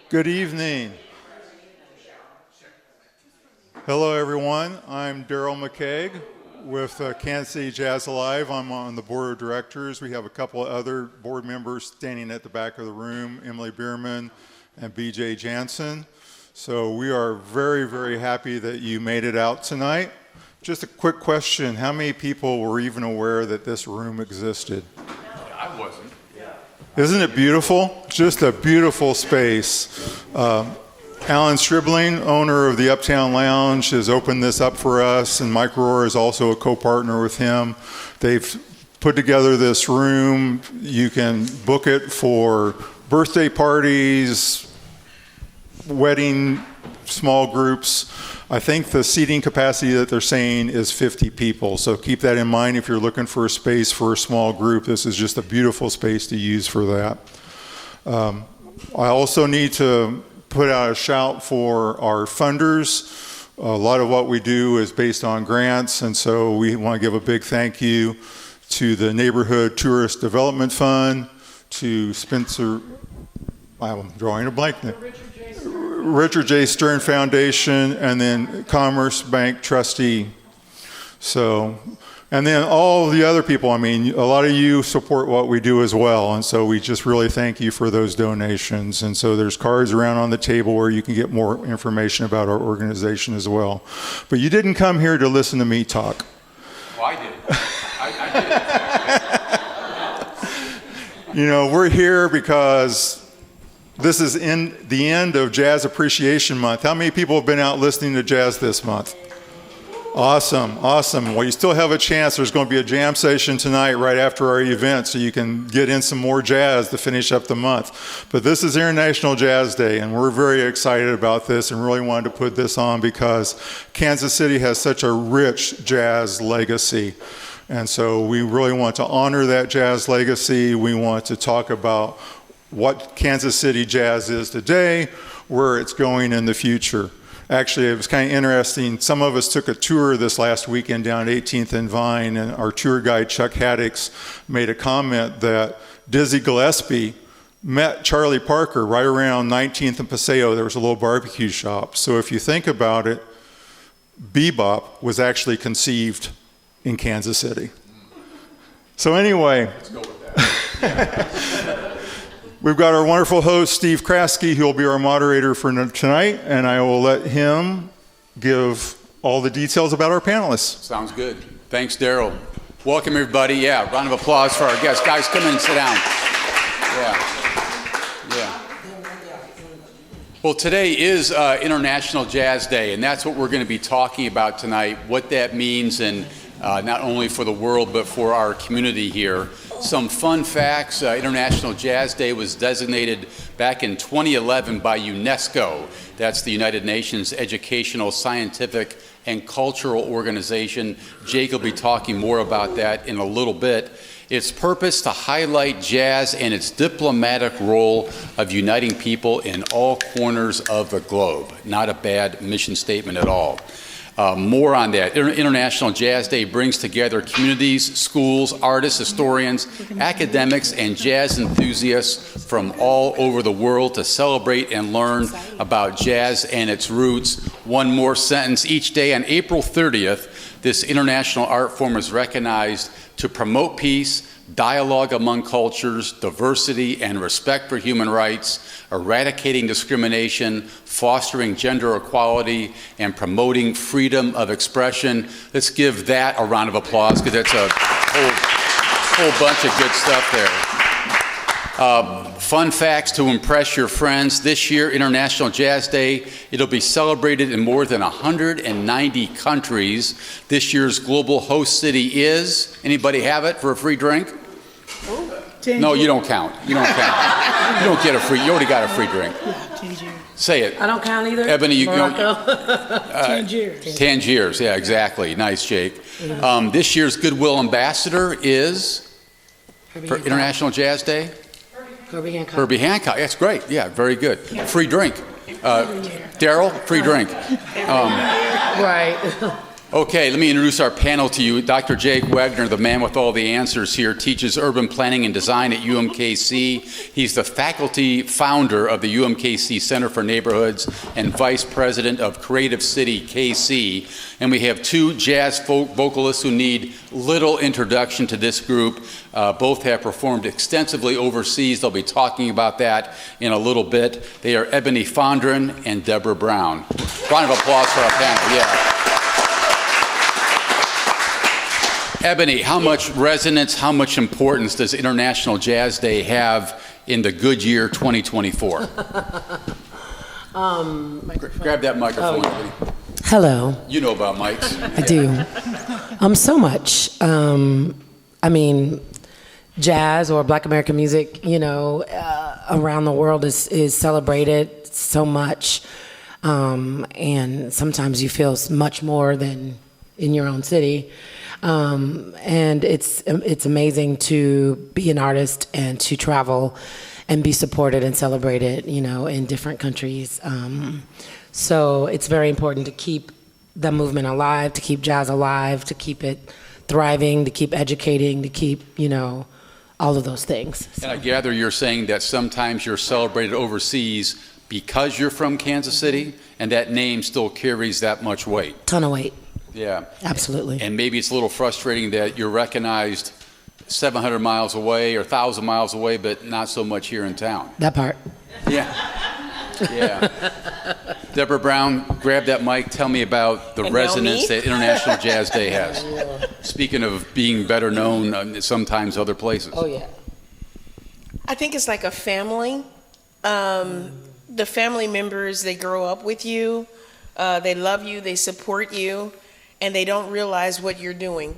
Good evening. Hello, everyone. I'm Daryl McCaig with Kansas City Jazz Alive. I'm on the board of directors. We have a couple of other board members standing at the back of the room, Emily Bierman and BJ Jansen. So we are very, very happy that you made it out tonight. Just a quick question. How many people were even aware that this room existed? I wasn't. Isn't it beautiful? Just a beautiful space. Alan Stribling, owner of the Uptown Lounge, has opened this up for us, and Mike Rohr is also a co-partner with him. They've put together this room. You can book it for birthday parties, wedding, small groups. I think the seating capacity that they're saying is 50 people. So keep that in mind if you're looking for a space for a small group. This is just a beautiful space to use for that. I also need to put out a shout for our funders. A lot of what we do is based on grants, and so we want to give a big thank you to the Neighborhood Tourist Development Fund, to Spencer, I'm drawing a blank now. Richard J. Stern Foundation, and then Commerce Bank Trustee. So, and then all the other people, I mean, a lot of you support what we do as well, and so we just really thank you for those donations. And so there's cards around on the table where you can get more information about our organization as well. But you didn't come here to listen to me talk. Well, I did. I did. You know, we're here because this is in the end of Jazz Appreciation Month. How many people have been out listening to jazz this month? Awesome, awesome. Well, you still have a chance. There's going to be a jam session tonight right after our event, so you can get in some more jazz to finish up the month. But this is International Jazz Day, and we're very excited about this and really wanted to put this on because Kansas City has such a rich jazz legacy. And so we really want to honor that jazz legacy. We want to talk about what Kansas City jazz is today, where it's going in the future. Actually, it was kind of interesting. Some of us took a tour this last weekend down 18th and Vine, and our tour guide, Chuck Haddix, made a comment that Dizzy Gillespie met Charlie Parker right around 19th and Paseo. There was a little barbecue shop. So if you think about it, bebop was actually conceived in Kansas City. So anyway. Let's go with that. We've got our wonderful host, Steve Kraske, who will be our moderator for tonight, and I will let him give all the details about our panelists. Sounds good. Thanks, Daryl. Welcome, everybody. Yeah, round of applause for our guests. Guys, come in and sit down. Yeah. Well, today is International Jazz Day, and that's what we're going to be talking about tonight, what that means, and not only for the world, but for our community here. Some fun facts. International Jazz Day was designated back in 2011 by UNESCO. That's the United Nations Educational, Scientific, and Cultural Organization. Jake will be talking more about that in a little bit. Its purpose to highlight jazz and its diplomatic role of uniting people in all corners of the globe. Not a bad mission statement at all. More on that. International Jazz Day brings together communities, schools, artists, historians, academics, and jazz enthusiasts from all over the world to celebrate and learn about jazz and its roots. One more sentence. Each day on April 30th, this international art form is recognized to promote peace, dialogue among cultures, diversity, and respect for human rights, eradicating discrimination, fostering gender equality, and promoting freedom of expression. Let's give that a round of applause because that's a whole bunch of good stuff there. Fun facts to impress your friends. This year, International Jazz Day, it'll be celebrated in more than 190 countries. This year's global host city is, anybody have it for a free drink? No, you don't count. You don't count. You don't get a free, you already got a free drink. Tangier. Say it. I don't count either. Ebony, you know. Tangiers. Tangiers, yeah, exactly. Nice, Jake. This year's Goodwill Ambassador is, for International Jazz Day? Herbie Hancock. Herbie Hancock, that's great. Yeah, very good. Free drink. Daryl, free drink. Right. Okay, let me introduce our panel to you. Dr. Jake Wagner, the man with all the answers here, teaches urban planning and design at UMKC. He's the faculty founder of the UMKC Center for Neighborhoods and vice president of Creative City KC. And we have two jazz vocalists who need little introduction to this group. Both have performed extensively overseas. They'll be talking about that in a little bit. They are Eboni Fondren and Deborah Brown. Round of applause for our panel, yeah. Eboni, how much resonance, how much importance does International Jazz Day have in the good year 2024? Grab that microphone, Eboni. Hello. You know about mics. I do. So much. I mean, jazz or Black American music, around the world is celebrated so much. And sometimes you feel much more than in your own city. And it's amazing to be an artist and to travel and be supported and celebrated, in different countries. So it's very important to keep the movement alive, to keep jazz alive, to keep it thriving, to keep educating, to keep, all of those things. So. And I gather you're saying that sometimes you're celebrated overseas because you're from Kansas City, and that name still carries that much weight. Ton of weight. Yeah. Absolutely. And maybe it's a little frustrating that you're recognized 700 miles away or 1,000 miles away, but not so much here in town. That part. Yeah. Yeah. Deborah Brown, grab that mic. Tell me about the resonance that International Jazz Day has. Speaking of being better known sometimes other places. Oh, yeah. I think it's like a family. The family members, they grow up with you. They love you. They support you. And they don't realize what you're doing.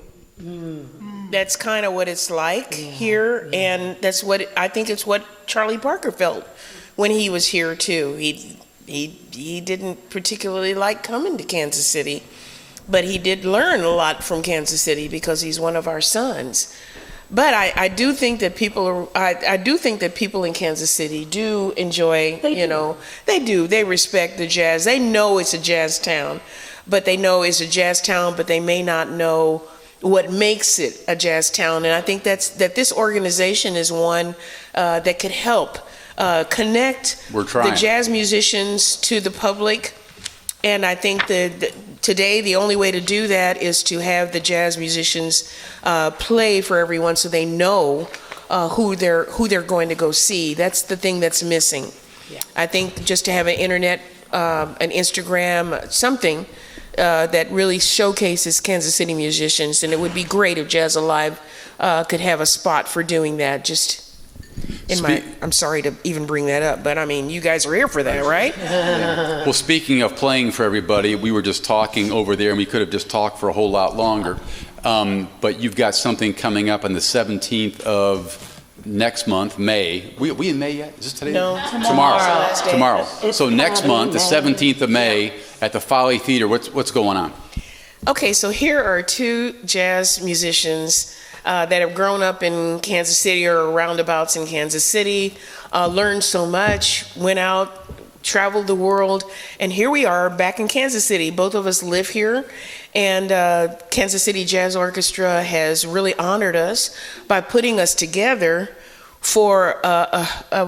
That's kind of what it's like here, and that's what I think it's what Charlie Parker felt when he was here too. He didn't particularly like coming to Kansas City, but he did learn a lot from Kansas City because he's one of our sons. But I do think that people in Kansas City do enjoy, they do. They respect the jazz. They know it's a jazz town, but they know it's a jazz town, but they may not know what makes it a jazz town. And I think that this organization is one that could help connect the jazz musicians to the public. And I think that today the only way to do that is to have the jazz musicians play for everyone so they know who they're going to go see. That's the thing that's missing. Yeah. I think just to have an internet, an Instagram, something that really showcases Kansas City musicians, and it would be great if Jazz Alive could have a spot for doing that. Just I'm sorry to even bring that up, but I mean, you guys are here for that, right? Yeah. Well, speaking of playing for everybody, we were just talking over there, and we could have just talked for a whole lot longer. But you've got something coming up on the 17th of next month, May. We in May yet? Is this today? No, tomorrow. So next month, the 17th of May, at the Folly Theater. What's going on? Okay, so here are two jazz musicians that have grown up in Kansas City or roundabouts in Kansas City, learned so much, went out, traveled the world, and here we are back in Kansas City. Both of us live here, and Kansas City Jazz Orchestra has really honored us by putting us together for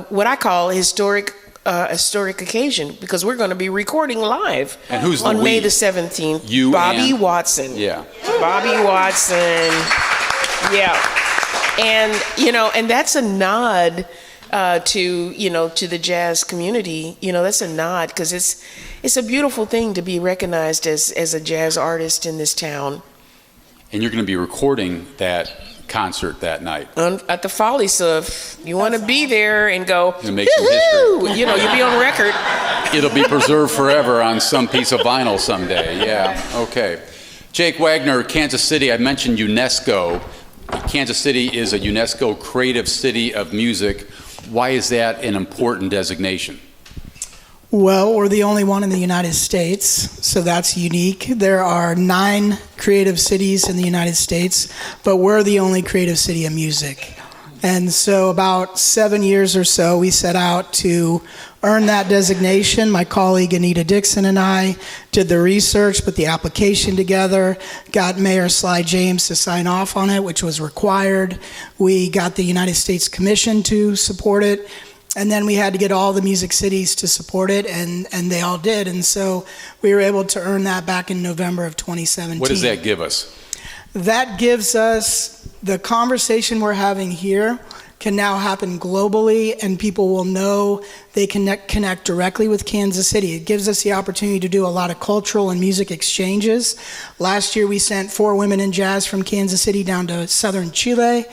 what I call a historic occasion, because we're going to be recording live. And who's on May the 17th. You Bobby and Watson. Yeah. Bobby Watson. Yeah. And and that's a nod to the jazz community. That's a nod, because it's a beautiful thing to be recognized as a jazz artist in this town. And you're going to be recording that concert that night at the Folly, so if you want to be there and go, make some history. You'll be on record. It'll be preserved forever on some piece of vinyl someday. Yeah. Okay. Jake Wagner, Kansas City. I mentioned UNESCO. Kansas City is a UNESCO Creative City of Music. Why is that an important designation? Well, we're the only one in the United States, so that's unique. There are 9 creative cities in the United States, but we're the only creative city of music. And so about 7 years or so, we set out to earn that designation. My colleague Anita Dixon and I did the research, put the application together, got Mayor Sly James to sign off on it, which was required. We got the United States Commission to support it. And then we had to get all the music cities to support it, and they all did. And so we were able to earn that back in November of 2017. What does that give us? That gives us the conversation we're having here can now happen globally, and people will know they can connect directly with Kansas City. It gives us the opportunity to do a lot of cultural and music exchanges. Last year we sent 4 women in jazz from Kansas City down to southern Chile.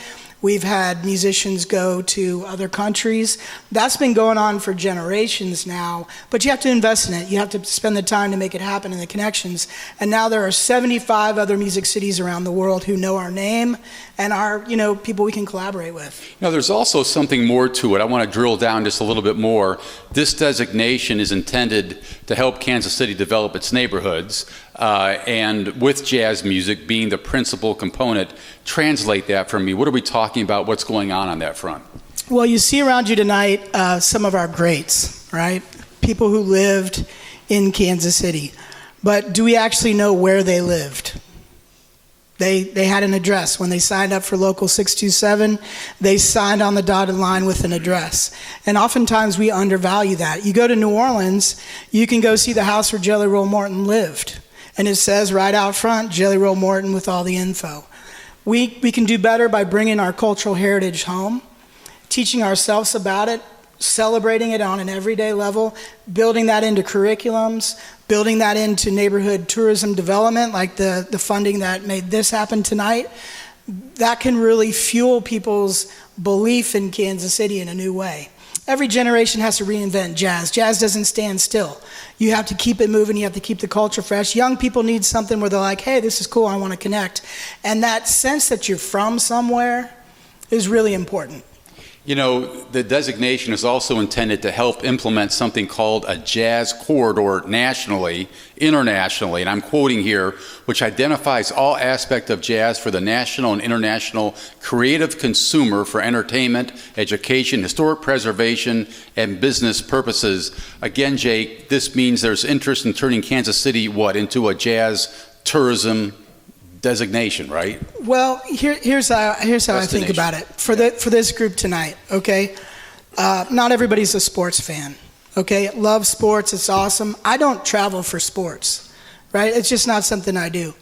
We've had musicians go to other countries. That's been going on for generations now, but you have to invest in it. You have to spend the time to make it happen and the connections. And now there are 75 other music cities around the world who know our name and are, people we can collaborate with. Now, there's also something more to it. I want to drill down just a little bit more. This designation is intended to help Kansas City develop its neighborhoods, and with jazz music being the principal component. Translate that for me. What are we talking about? What's going on that front? Well, you see around you tonight some of our greats, right? People who lived in Kansas City. But do we actually know where they lived? They had an address. When they signed up for Local 627, they signed on the dotted line with an address. And oftentimes we undervalue that. You go to New Orleans, you can go see the house where Jelly Roll Morton lived. And it says right out front, Jelly Roll Morton with all the info. We can do better by bringing our cultural heritage home, teaching ourselves about it, celebrating it on an everyday level, building that into curriculums, building that into neighborhood tourism development, like the funding that made this happen tonight. That can really fuel people's belief in Kansas City in a new way. Every generation has to reinvent jazz. Jazz doesn't stand still. You have to keep it moving. You have to keep the culture fresh. Young people need something where they're like, hey, this is cool, I want to connect. And that sense that you're from somewhere is really important. The designation is also intended to help implement something called a jazz corridor nationally, internationally, and I'm quoting here, which identifies all aspects of jazz for the national and international creative consumer for entertainment, education, historic preservation, and business purposes. Again, Jake, this means there's interest in turning Kansas City, into a jazz tourism designation, right? Well, here's how I think about it. For this group tonight, okay? Not everybody's a sports fan, okay? Love sports, it's awesome. I don't travel for sports, right? It's just not something I do.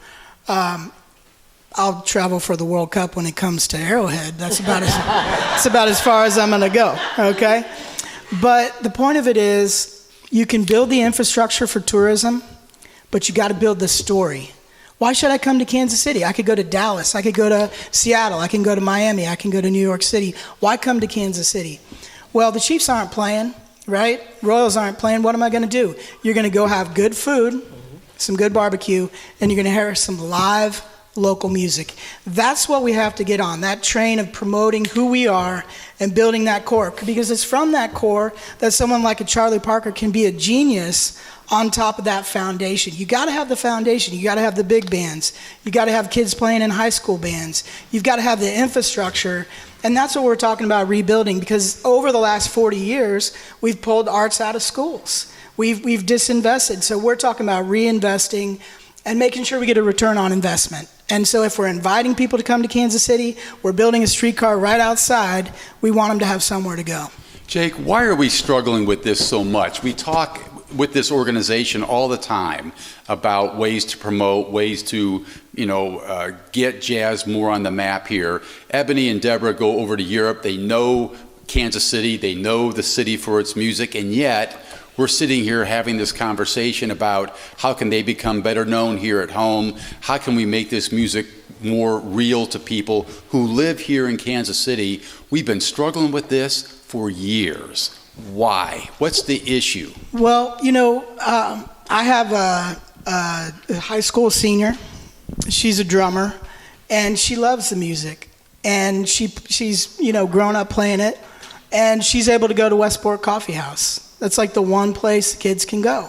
I'll travel for the World Cup when it comes to Arrowhead. That's about as far as I'm gonna go, okay? But the point of it is, you can build the infrastructure for tourism, but you gotta build the story. Why should I come to Kansas City? I could go to Dallas, I could go to Seattle, I can go to Miami, I can go to New York City. Why come to Kansas City? Well, the Chiefs aren't playing, right? Royals aren't playing. What am I gonna do? You're gonna go have good food, some good barbecue, and you're gonna hear some live local music. That's what we have to get on, that train of promoting who we are and building that core. Because it's from that core that someone like a Charlie Parker can be a genius on top of that foundation. You gotta have the foundation, you gotta have the big bands, you gotta have kids playing in high school bands, you've gotta have the infrastructure, and that's what we're talking about rebuilding, because over the last 40 years, we've pulled arts out of schools. We've disinvested, so we're talking about reinvesting and making sure we get a return on investment. And so if we're inviting people to come to Kansas City, we're building a streetcar right outside, we want them to have somewhere to go. Jake, why are we struggling with this so much? We talk with this organization all the time about ways to promote, ways to, get jazz more on the map here. Eboni and Deborah go over to Europe. They know Kansas City. They know the city for its music. And yet, we're sitting here having this conversation about how can they become better known here at home? How can we make this music more real to people who live here in Kansas City? We've been struggling with this for years. Why? What's the issue? Well, I have a high school senior. She's a drummer, and she loves the music. And she's grown up playing it, and she's able to go to Westport Coffee House. That's like the one place the kids can go.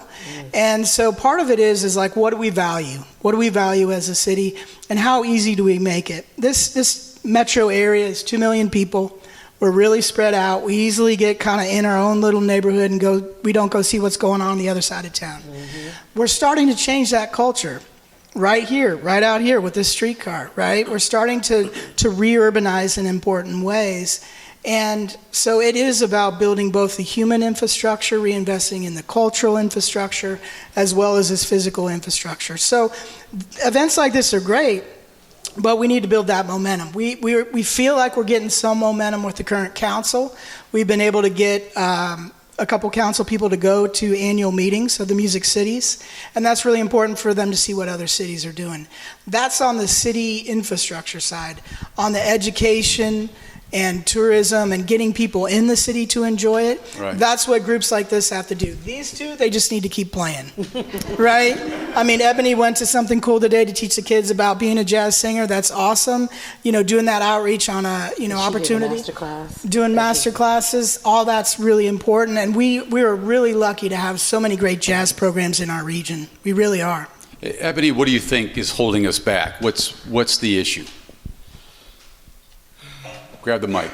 And so part of it is like, what do we value? What do we value as a city, and how easy do we make it? This metro area is 2 million people. We're really spread out. We easily get kind of in our own little neighborhood and we don't go see what's going on the other side of town. We're starting to change that culture right here, right out here with this streetcar, right? We're starting to re-urbanize in important ways. And so it is about building both the human infrastructure, reinvesting in the cultural infrastructure, as well as this physical infrastructure. So events like this are great, but we need to build that momentum. We feel like we're getting some momentum with the current council. We've been able to get a couple council people to go to annual meetings of the Music Cities, and that's really important for them to see what other cities are doing. That's on the city infrastructure side. On the education and tourism and getting people in the city to enjoy it, right. That's what groups like this have to do. These two, they just need to keep playing, right? I mean, Eboni went to something cool today to teach the kids about being a jazz singer. That's awesome. You know, doing that outreach on a, opportunity. Doing master classes, all that's really important. And we are really lucky to have so many great jazz programs in our region. We really are. Eboni, what do you think is holding us back? What's the issue? Grab the mic.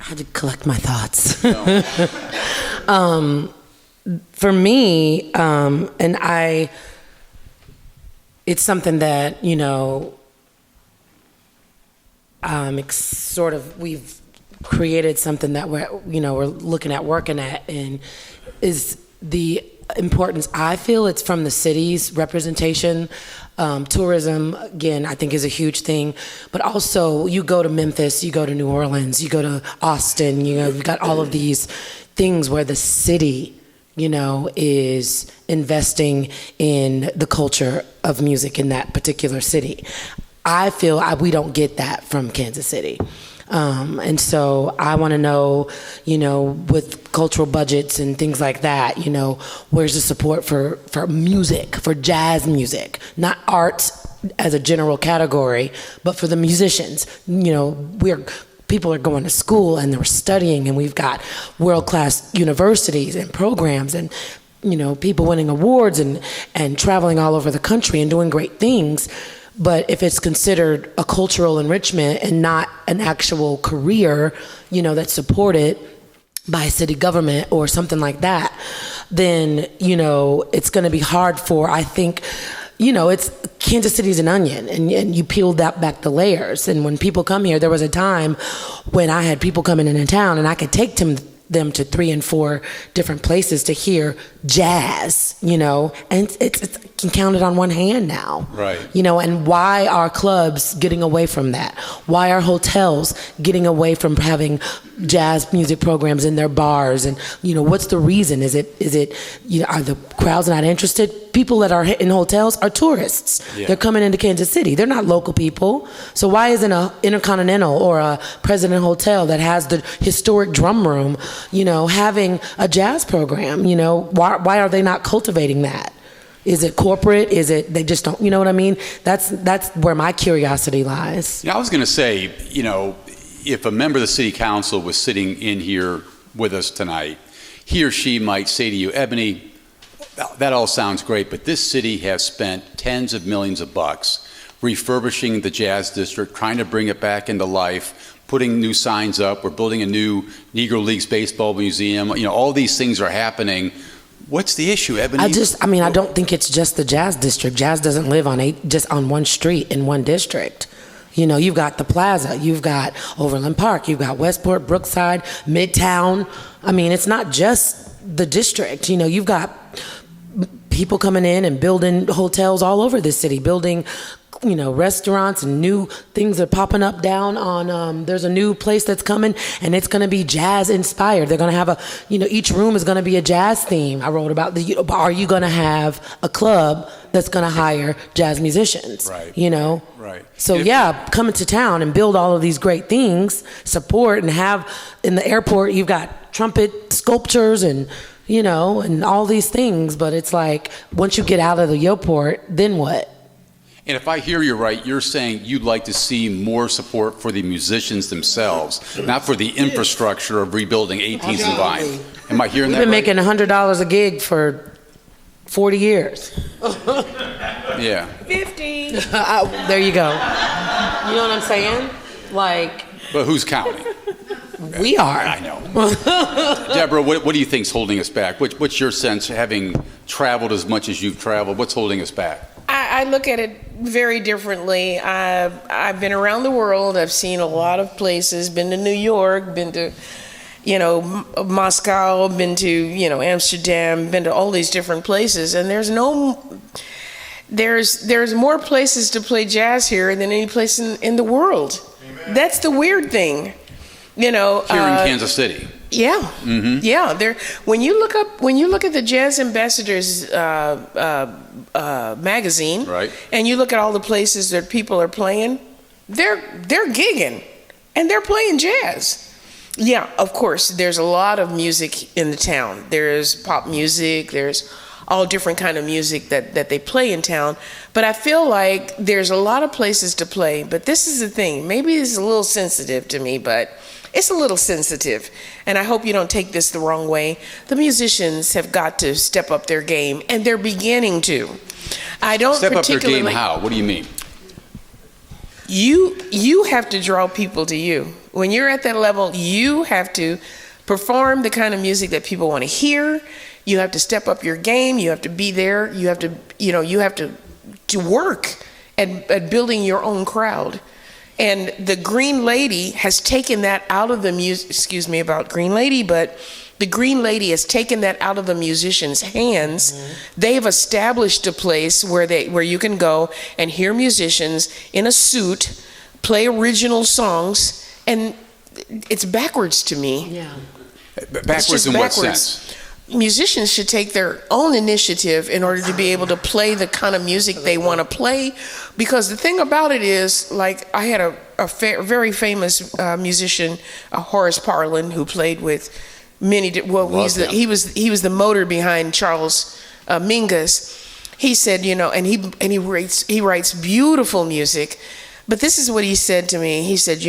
I had to collect my thoughts. For me, it's something that, we've created something that we're looking at working at, and is the importance. I feel it's from the city's representation. Tourism, again, I think is a huge thing, but also you go to Memphis, you go to New Orleans, you go to Austin, you've got all of these things where the city, is investing in the culture of music in that particular city. I feel we don't get that from Kansas City. And so I want to know, with cultural budgets and things like that, where's the support for music, for jazz music, not arts as a general category, but for the musicians. People are going to school and they're studying, and we've got world-class universities and programs and, people winning awards and traveling all over the country and doing great things. But if it's considered a cultural enrichment and not an actual career, that's supported by city government or something like that, then, it's going to be hard for, I think, it's Kansas City's an onion, and you peeled that back the layers. And when people come here, there was a time when I had people coming into town and I could take them to 3 and 4 different places to hear jazz, and it's can count it on one hand now. Right. And why are clubs getting away from that? Why are hotels getting away from having jazz music programs in their bars? And, what's the reason? Is it, are the crowds not interested? People that are in hotels are tourists. Yeah. They're coming into Kansas City. They're not local people. So why isn't a Intercontinental or a President Hotel that has the historic drum room, having a jazz program? Why are they not cultivating that? Is it corporate? Is it they just don't? You know what I mean? That's where my curiosity lies. I was going to say, if a member of the city council was sitting in here with us tonight, he or she might say to you, Eboni, that all sounds great, but this city has spent tens of millions of bucks refurbishing the Jazz District, trying to bring it back into life, putting new signs up. We're building a new Negro Leagues baseball museum. All these things are happening. What's the issue, Eboni? I don't think it's just the Jazz District. Jazz doesn't live just on one street in one district. You've got the Plaza, you've got Overland Park, you've got Westport, Brookside, Midtown. It's not just the district. You've got people coming in and building hotels all over the city, building restaurants, and new things are popping up down on, there's a new place that's coming, and it's going to be jazz inspired. They're going to have each room is going to be a jazz theme. I wrote about are you going to have a club that's going to hire jazz musicians? Right. Right. So coming to town and build all of these great things, support, and have in the airport, you've got trumpet sculptures and and all these things, but it's like, once you get out of the airport, then what? And if I hear you right, you're saying you'd like to see more support for the musicians themselves, not for the infrastructure of rebuilding 18th and Vine. Am I hearing that right? We've been making $100 a gig for 40 years. Yeah. 50. There you go. You know what I'm saying? But who's counting? We are. I know. Deborah, what do you think's holding us back? What's your sense, having traveled as much as you've traveled, what's holding us back? I look at it very differently. I've been around the world. I've seen a lot of places, been to New York, been to, Moscow, been to, Amsterdam, been to all these different places. And there's more places to play jazz here than any place in the world. Amen. That's the weird thing, Here in Kansas City. Yeah, yeah. When you look at the Jazz Ambassadors magazine, right, and you look at all the places that people are playing, they're gigging, and they're playing jazz. Yeah, of course. There's a lot of music in the town. There's pop music. There's all different kind of music that they play in town. But I feel like there's a lot of places to play. But this is the thing. Maybe it's a little sensitive to me, but it's a little sensitive. And I hope you don't take this the wrong way. The musicians have got to step up their game, and they're beginning to. I don't step up their game. particularly. How? What do you mean? You have to draw people to you. When you're at that level, you have to perform the kind of music that people want to hear. You have to step up your game. You have to be there. You have to work at building your own crowd. And the Green Lady has taken that out of the music. Excuse me about Green Lady, but the Green Lady has taken that out of the musicians' hands. Mm-hmm. They've established a place where you can go and hear musicians in a suit play original songs, and it's backwards to me. Yeah. Backwards in what sense? Musicians should take their own initiative in order to be able to play the kind of music they want to play, because the thing about it is, like, I had a very famous musician, Horace Parlin, who played with many. He was the motor behind Charles Mingus. He said, and he writes beautiful music, but this is what he said to me. He said,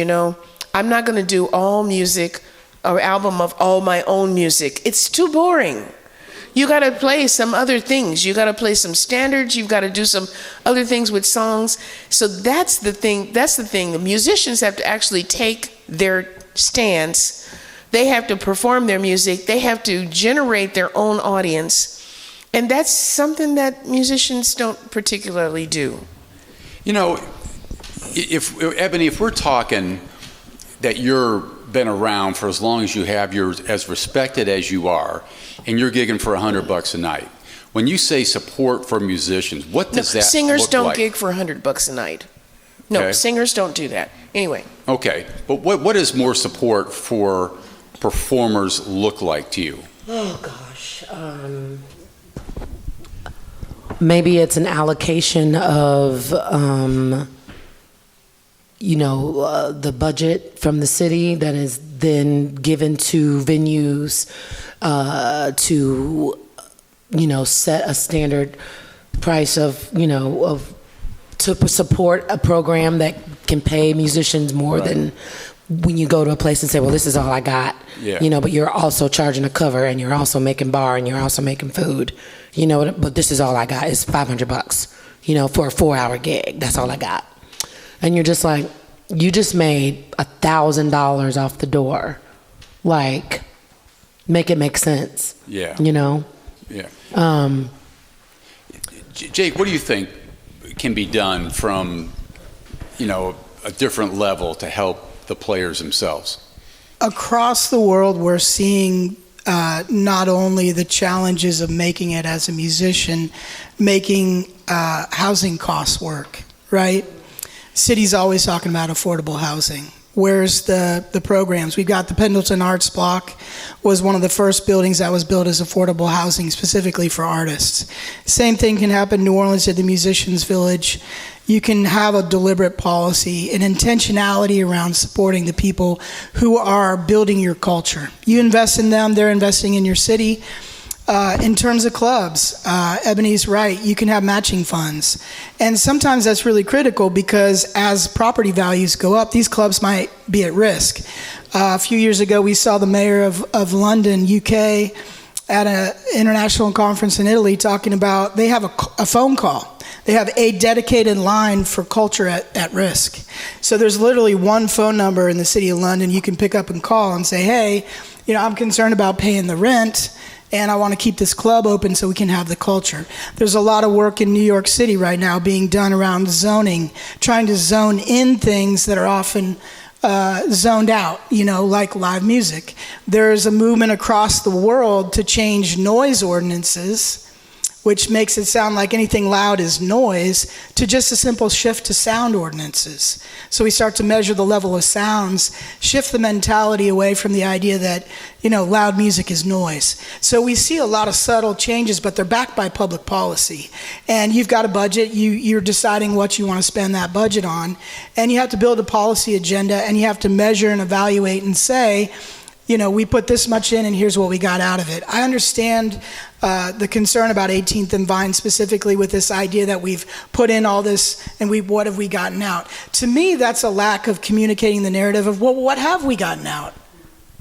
I'm not going to do all music, an album of all my own music. It's too boring. You got to play some other things. You got to play some standards. You've got to do some other things with songs. So that's the thing. The musicians have to actually take their stance. They have to perform their music. They have to generate their own audience. And that's something that musicians don't particularly do. Eboni, if we're talking that you've been around for as long as you have, you're as respected as you are, and you're gigging for $100 a night. When you say support for musicians, what does that singers look don't like? gig for $100 a night. No, Okay. Singers don't do that. Anyway. Okay, but what does more support for performers look like to you? Oh gosh. Maybe it's an allocation of the budget from the city that is then given to venues to set a standard price of to support a program that can pay musicians more than when you go to a place and say, well, this is all I got. Yeah. But you're also charging a cover, and you're also making bar, and you're also making food. But this is all I got. It's $500, for a 4-hour gig. That's all I got. And you're just like, you just made $1,000 off the door. Like, make it make sense. Yeah. Yeah. Jake, what do you think can be done from, a different level to help the players themselves? Across the world, we're seeing not only the challenges of making it as a musician, making housing costs work, right? City's always talking about affordable housing. Where's the programs? We've got the Pendleton Arts Block, was one of the first buildings that was built as affordable housing specifically for artists. Same thing can happen in New Orleans at the Musicians Village. You can have a deliberate policy, an intentionality around supporting the people who are building your culture. You invest in them, they're investing in your city. In terms of clubs, Eboni's right, you can have matching funds. And sometimes that's really critical because as property values go up, these clubs might be at risk. A few years ago, we saw the mayor of London, UK, at an international conference in Italy talking about they have a phone call. They have a dedicated line for culture at risk. So there's literally one phone number in the city of London you can pick up and call and say, hey, I'm concerned about paying the rent, and I want to keep this club open so we can have the culture. There's a lot of work in New York City right now being done around zoning, trying to zone in things that are often zoned out, like live music. There's a movement across the world to change noise ordinances, which makes it sound like anything loud is noise, to just a simple shift to sound ordinances. So we start to measure the level of sounds, shift the mentality away from the idea that, loud music is noise. So we see a lot of subtle changes, but they're backed by public policy. And you've got a budget, you're deciding what you want to spend that budget on, and you have to build a policy agenda, and you have to measure and evaluate and say, we put this much in and here's what we got out of it. I understand the concern about 18th and Vine specifically with this idea that we've put in all this and what have we gotten out? To me, that's a lack of communicating the narrative of, what have we gotten out?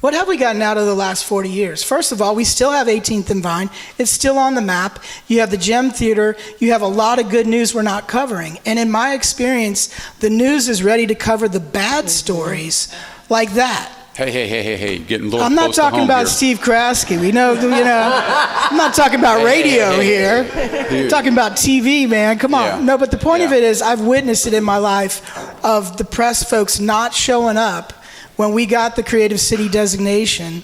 What have we gotten out of the last 40 years? First of all, we still have 18th and Vine. It's still on the map. You have the Gem Theater. You have a lot of good news we're not covering. And in my experience, the news is ready to cover the bad stories like that. Hey, getting a little I'm not close to talking home about here. Steve Kraske. We know, I'm not talking about radio here. I'm talking about TV, man. Come on. Yeah. No, but the point of Yeah. it is I've witnessed it in my life of the press folks not showing up when we got the Creative City designation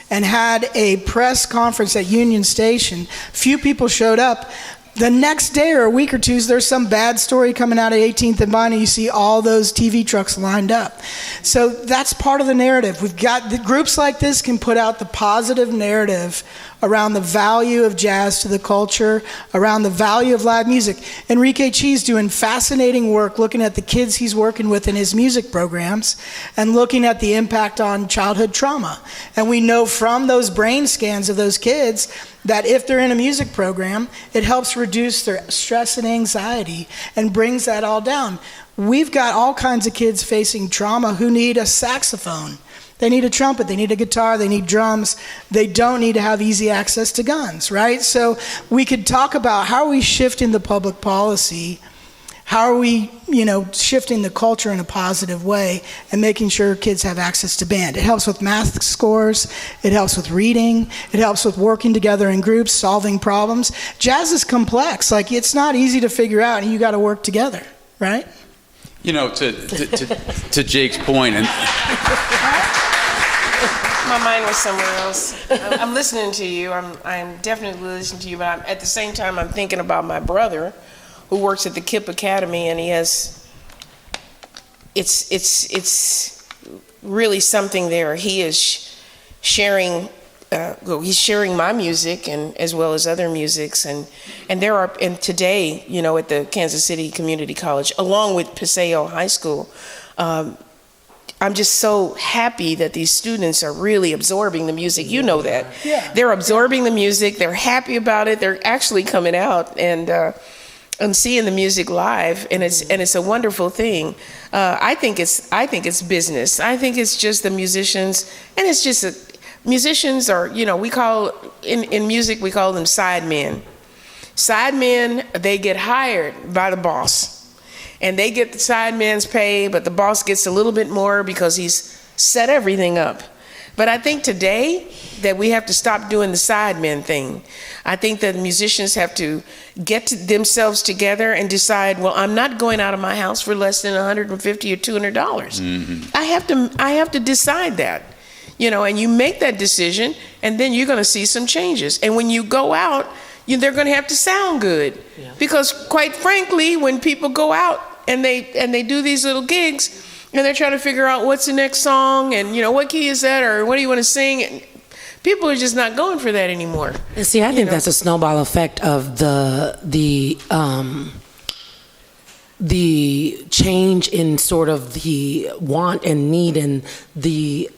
and had a press conference at Union Station. Few people showed up. The next day or a week or two, there's some bad story coming out of 18th and Vine, and you see all those TV trucks lined up. So that's part of the narrative. We've got the groups like this can put out the positive narrative around the value of jazz to the culture, around the value of live music. Enrique Chi's doing fascinating work looking at the kids he's working with in his music programs and looking at the impact on childhood trauma. And we know from those brain scans of those kids that if they're in a music program, it helps reduce their stress and anxiety and brings that all down. We've got all kinds of kids facing trauma who need a saxophone. They need a trumpet, they need a guitar, they need drums. They don't need to have easy access to guns, right? So we could talk about how are we shifting the public policy, how are we, shifting the culture in a positive way and making sure kids have access to band. It helps with math scores, it helps with reading, it helps with working together in groups, solving problems. Jazz is complex, it's not easy to figure out and you gotta work together, right? To Jake's point, and My mind was somewhere else. I'm listening to you. I'm definitely listening to you, but at the same time, I'm thinking about my brother, who works at the KIPP Academy, and he has. It's really something there. He is sharing. He's sharing my music and as well as other musics, and today, at the Kansas City Community College, along with Paseo High School. I'm just so happy that these students are really absorbing the music. You know that. Yeah. They're absorbing the music. They're happy about it. They're actually coming out and seeing the music live, and it's a wonderful thing. I think it's business. I think it's just the musicians, and it's just musicians are, we call in music we call them sidemen. Sidemen, they get hired by the boss. And they get the sideman's pay, but the boss gets a little bit more because he's set everything up. But I think today that we have to stop doing the sideman thing. I think that musicians have to get themselves together and decide, well, I'm not going out of my house for less than $150 or $200. Mm-hmm. I have to decide that, and you make that decision, and then you're going to see some changes. And when you go out, they're going to have to sound good, because quite frankly, when people go out and they do these little gigs and they're trying to figure out what's the next song and what key is that or what do you want to sing, and people are just not going for that anymore. And see, I think that's a snowball effect of the change in sort of the want and need and the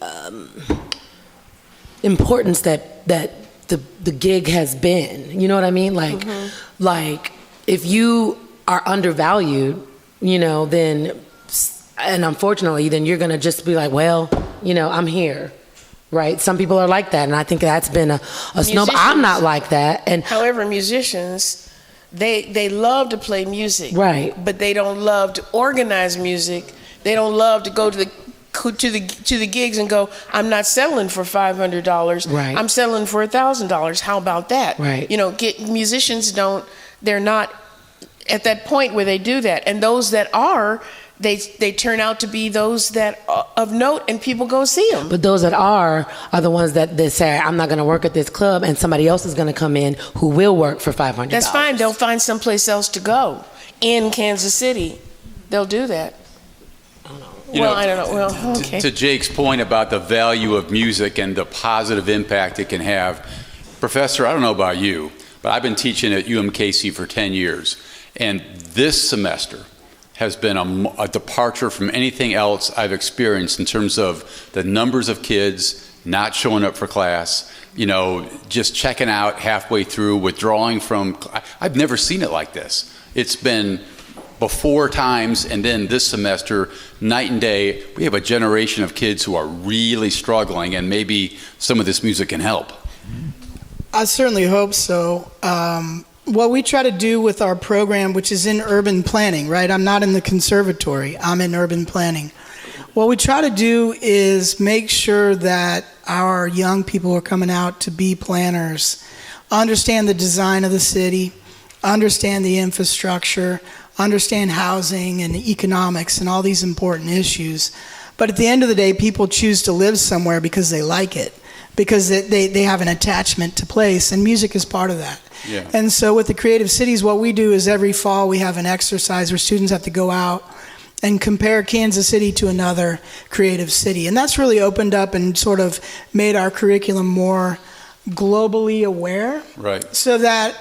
importance that the gig has been. You know what I mean? Like if you are undervalued, then, and unfortunately, then you're gonna just be like, well, I'm here. right? Some people are like that, and I think that's been a snowball. I'm not like that. And however, musicians, they love to play music, right? But they don't love to organize music. They don't love to go to the gigs and go, I'm not settling for $500. Right. I'm settling for $1,000. How about that? Right. Musicians they're not at that point where they do that. And those that are, they turn out to be those that of note, and people go see them. But those that are the ones that they say, I'm not going to work at this club, and somebody else is going to come in who will work for $500. That's fine. They'll find someplace else to go in Kansas City. They'll do that. I don't know. Well, okay. To Jake's point about the value of music and the positive impact it can have, Professor, I don't know about you, but I've been teaching at UMKC for 10 years, and this semester has been a departure from anything else I've experienced in terms of the numbers of kids not showing up for class, just checking out halfway through, withdrawing from. I've never seen it like this. It's been before times, and then this semester, night and day. We have a generation of kids who are really struggling, and maybe some of this music can help. I certainly hope so. What we try to do with our program, which is in urban planning, right? I'm not in the conservatory, I'm in urban planning. What we try to do is make sure that our young people who are coming out to be planners understand the design of the city, understand the infrastructure, understand housing and economics and all these important issues. But at the end of the day, people choose to live somewhere because they like it, because they have an attachment to place, and music is part of that. Yeah. And so with the Creative Cities, what we do is every fall we have an exercise where students have to go out and compare Kansas City to another creative city. And that's really opened up and sort of made our curriculum more globally aware. Right. So that,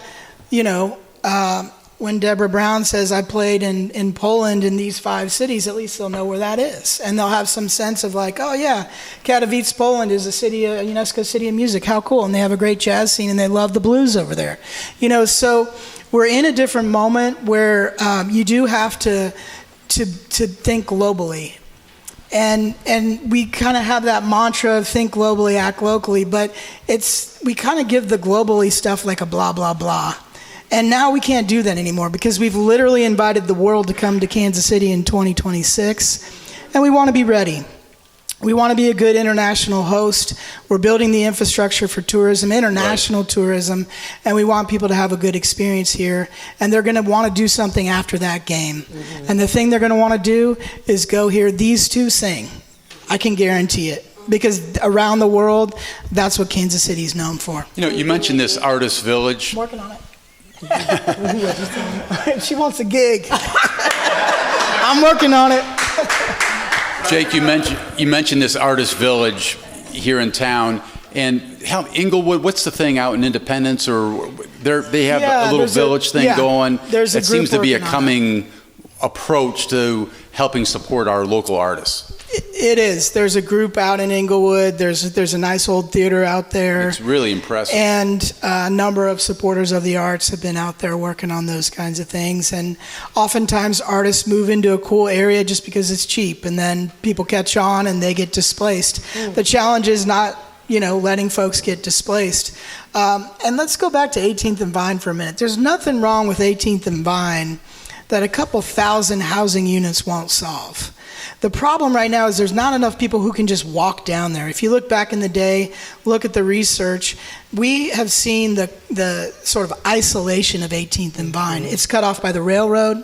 when Deborah Brown says, I played in Poland in these 5 cities, at least they'll know where that is. And they'll have some sense of like, oh yeah, Katowice, Poland is a UNESCO city of music. How cool. And they have a great jazz scene and they love the blues over there. So we're in a different moment where you do have to think globally. And we kind of have that mantra of think globally, act locally, but we kind of give the globally stuff like a blah, blah, blah. And now we can't do that anymore because we've literally invited the world to come to Kansas City in 2026, and we want to be ready. We want to be a good international host. We're building the infrastructure for tourism, international tourism, and we want people to have a good experience here, and they're going to want to do something after that game. Mm-hmm. And the thing they're going to want to do is go hear these two sing. I can guarantee it. Because around the world, that's what Kansas City is known for. You mentioned this artist village. I'm working on it. She wants a gig. I'm working on it. Jake, you mentioned this artist village here in town, and Inglewood. What's the thing out in Independence, or they have a little village thing going? There's a that seems to be a group coming approach to helping support our local artists. It is. There's a group out in Inglewood. There's a nice old theater out there. It's really impressive. And a number of supporters of the arts have been out there working on those kinds of things. And oftentimes artists move into a cool area just because it's cheap, and then people catch on and they get displaced. The challenge is not, letting folks get displaced. And let's go back to 18th and Vine for a minute. There's nothing wrong with 18th and Vine that a couple thousand housing units won't solve. The problem right now is there's not enough people who can just walk down there. If you look back in the day, look at the research, we have seen the sort of isolation of 18th and Vine. It's cut off by the railroad.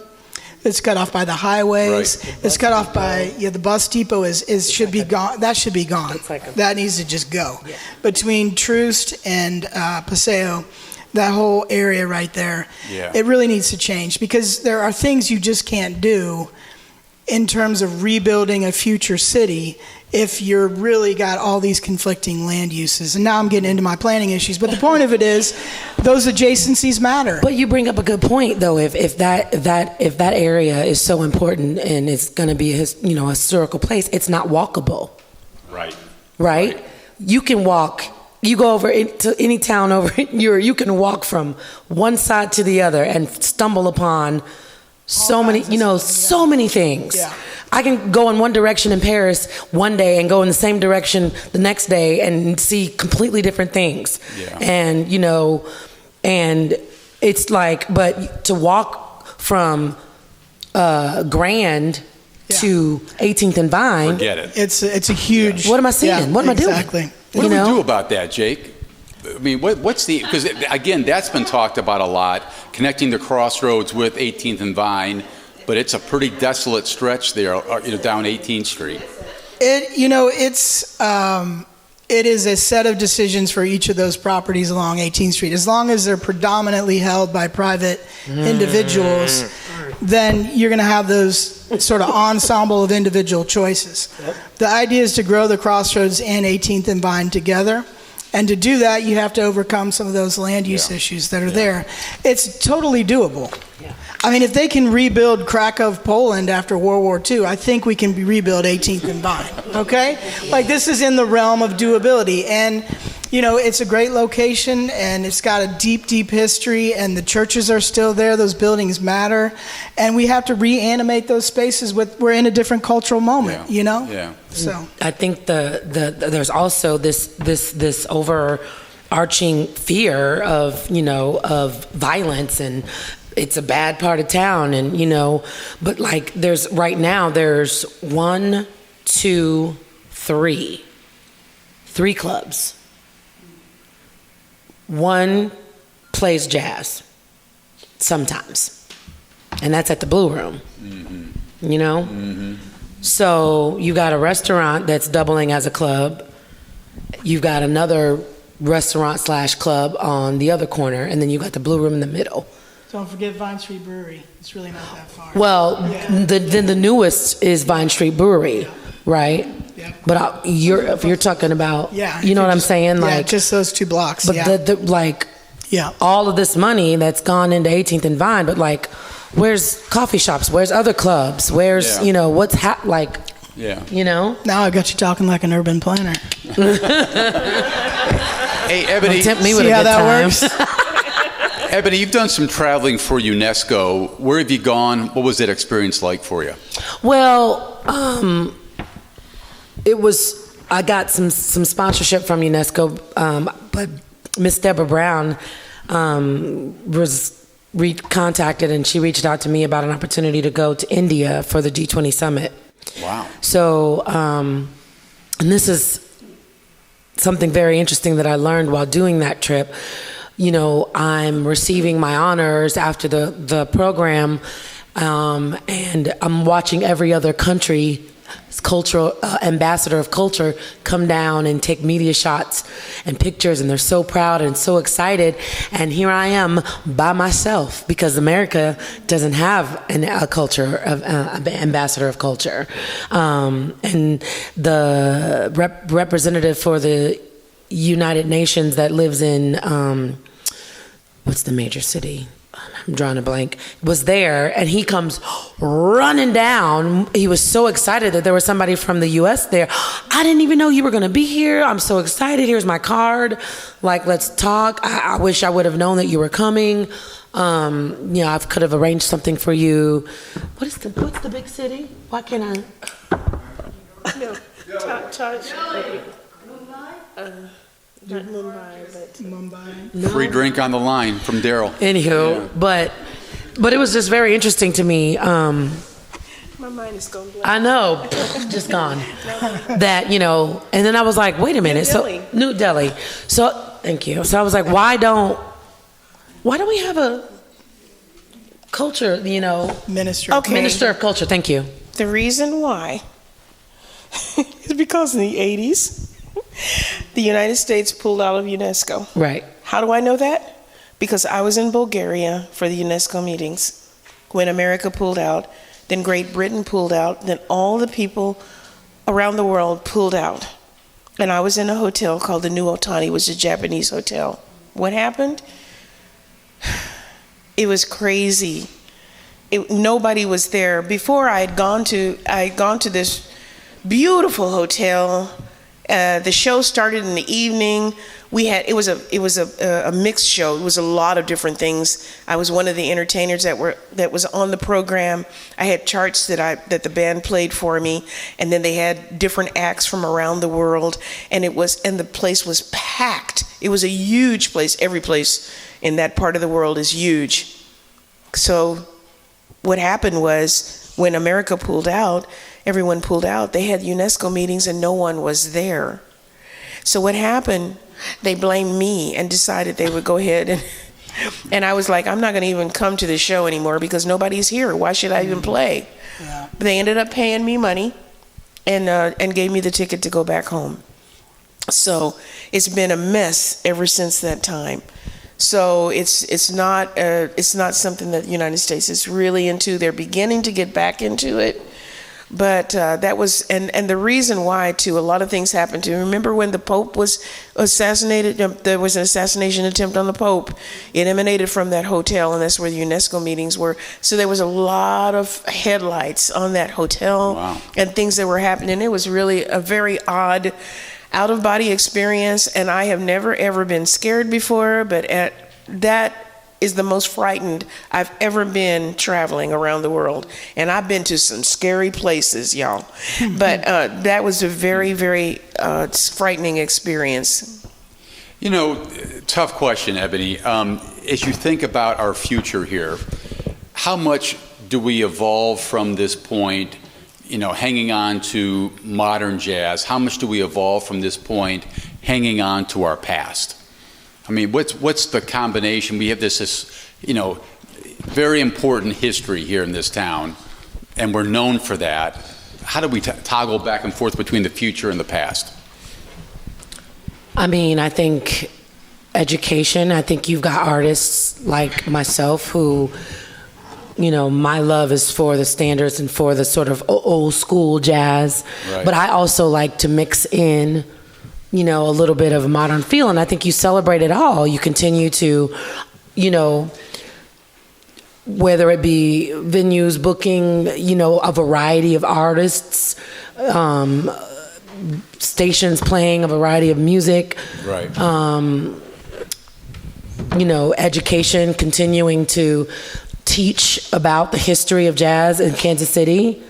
It's cut off by the highways. Right. It's cut off by the bus depot should be gone. That should be gone. That needs to just go. Yeah. Between Troost and Paseo, that whole area right there, it really needs to change because there are things you just can't do in terms of rebuilding a future city if you're really got all these conflicting land uses. And now I'm getting into my planning issues, but the point of it is those adjacencies matter. But you bring up a good point though. If that area is so important and it's going to be a historical place, it's not walkable. Right? You can walk. You go over to any town over you can walk from one side to the other and stumble upon so many, so many things. Yeah. I can go in one direction in Paris one day and go in the same direction the next day and see completely different things. Yeah. And, and it's like, but to walk from Grand to 18th and Vine. Forget it. It's a huge. What am I seeing? Yeah, what am I doing? Exactly. What do we do about that, Jake? I mean, what's the, because again, that's been talked about a lot, connecting the crossroads with 18th and Vine, but it's a pretty desolate stretch there, down 18th Street. It is a set of decisions for each of those properties along 18th Street. As long as they're predominantly held by private individuals, then you're going to have those sort of ensemble of individual choices. Yep. The idea is to grow the crossroads and 18th and Vine together. And to do that, you have to overcome some of those land use issues that are there. It's totally doable. Yeah. I mean, if they can rebuild Krakow, Poland after World War II, I think we can rebuild 18th and Vine, okay? Like, this is in the realm of doability. And, it's a great location, and it's got a deep, deep history, and the churches are still there. Those buildings matter. And we have to reanimate those spaces. We're in a different cultural moment, Yeah. So I think there's also this overarching fear of, of violence, and it's a bad part of town, and but like there's 1, 2, 3 clubs. One plays jazz sometimes, and that's at the Blue Room. So you got a restaurant that's doubling as a club. You've got another restaurant / club on the other corner, and then you got the Blue Room in the middle. don't forget Vine Street Brewery. It's really not that far. Well, then the newest is Vine Street Brewery, right? Yeah. But if you're talking about, you know what I'm saying? Like, just those 2 blocks. But all of this money that's gone into 18th and Vine, but like, where's coffee shops? Where's other clubs? Where's, what's Now I got you talking like an urban planner. Hey, Eboni. Tempt me with See a how good that time. works? Eboni, you've done some traveling for UNESCO. Where have you gone? What was that experience like for you? Well, I got some sponsorship from UNESCO, but Miss Deborah Brown was contacted, and she reached out to me about an opportunity to go to India for the G20 summit. Wow. So, and this is something very interesting that I learned while doing that trip. I'm receiving my honors after the program, and I'm watching every other country cultural ambassador of culture come down and take media shots and pictures, and they're so proud and so excited. And here I am by myself because America doesn't have a culture of ambassador of culture. And the representative for the United Nations that lives in what's the major city? I'm drawing a blank, was there, and he comes running down. He was so excited that there was somebody from the U.S. there. I didn't even know you were going to be here. I'm so excited. Here's my card. Like, let's talk. I wish I would have known that you were coming. I could have arranged something for you. What's the big city? Why can't I? No, touch. Not Mumbai, but Mumbai. No. Free drink on the line from Daryl. Anywho, but it was just very interesting to me. my mind is going blank. I know, just gone. That, and then I was like, wait a minute. New Delhi. So, thank you. So I was like, why don't we have a culture, Minister. Okay. Minister of Culture? Thank you. The reason why is because in the 80s, the United States pulled out of UNESCO. Right. How do I know that? Because I was in Bulgaria for the UNESCO meetings when America pulled out, then Great Britain pulled out, then all the people around the world pulled out. And I was in a hotel called the New Otani, which is a Japanese hotel. What happened? It was crazy. Nobody was there. Before I had gone to this beautiful hotel. The show started in the evening. it was a mixed show. It was a lot of different things. I was one of the entertainers that was on the program. I had charts that the band played for me, and then they had different acts from around the world, and the place was packed. It was a huge place. Every place in that part of the world is huge. So what happened was, when America pulled out, everyone pulled out. They had UNESCO meetings and no one was there. So what happened, they blamed me and decided they would go ahead and I was like, I'm not going to even come to the show anymore because nobody's here. Why should I even play? Yeah. But they ended up paying me money and gave me the ticket to go back home. So it's been a mess ever since that time. So it's not something that the United States is really into. They're beginning to get back into it. But that was, and the reason why, too, a lot of things happened to. Remember when the Pope was assassinated? There was an assassination attempt on the Pope. It emanated from that hotel, and that's where the UNESCO meetings were. So there was a lot of headlights on that hotel. Wow. And things that were happening. It was really a very odd, out-of-body experience, and I have never, ever been scared before, but that is the most frightened I've ever been traveling around the world. And I've been to some scary places, y'all. But that was a very, very frightening experience. You know, tough question, Eboni. As you think about our future here, how much do we evolve from this point, you know, hanging on to modern jazz? How much do we evolve from this point hanging on to our past? I mean, what's the combination? We have this, you know, very important history here in this town, and we're known for that. How do we toggle back and forth between the future and the past? I mean, I think education. I think you've got artists like myself who, you know, my love is for the standards and for the sort of old school jazz. Right. But I also like to mix in, you know, a little bit of a modern feel, and I think you celebrate it all. You continue to, you know, whether it be venues booking, you know, a variety of artists, stations playing a variety of music. Right. You know, education, continuing to teach about the history of jazz in Kansas City.